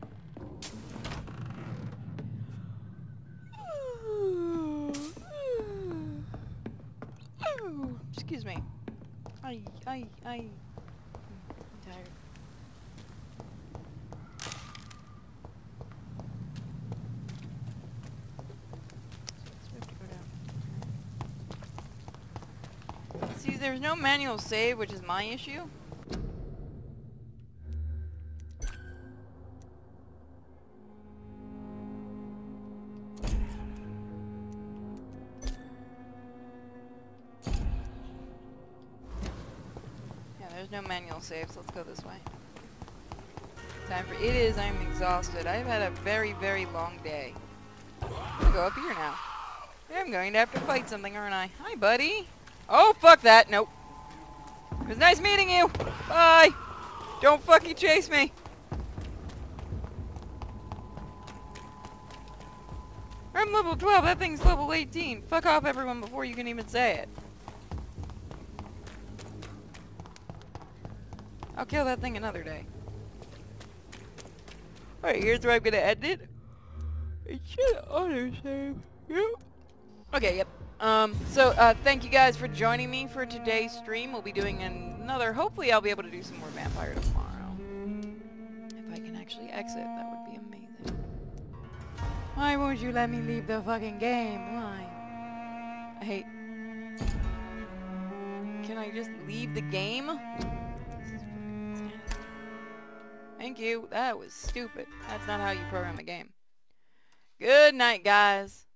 Excuse me. I'm tired. See, there's no manual save, which is my issue. No manual saves. Let's go this way. Time for it is. I'm exhausted. I've had a very, very long day. I'm gonna go up here now. I'm going to have to fight something, aren't I? Hi, buddy. Oh, fuck that. Nope. was nice meeting you. Bye. Don't fucking chase me. I'm level 12. That thing's level 18. Fuck off, everyone, before you can even say it. I'll kill that thing another day. Alright, here's where I'm gonna end it. It should auto-save. Yep. Okay, yep. Thank you guys for joining me for today's stream. We'll be doing another... Hopefully I'll be able to do some more Vampyr tomorrow. If I can actually exit, that would be amazing. Why won't you let me leave the fucking game? Why? I hate... Can I just leave the game? Thank you. That was stupid. That's not how you program a game. Good night, guys.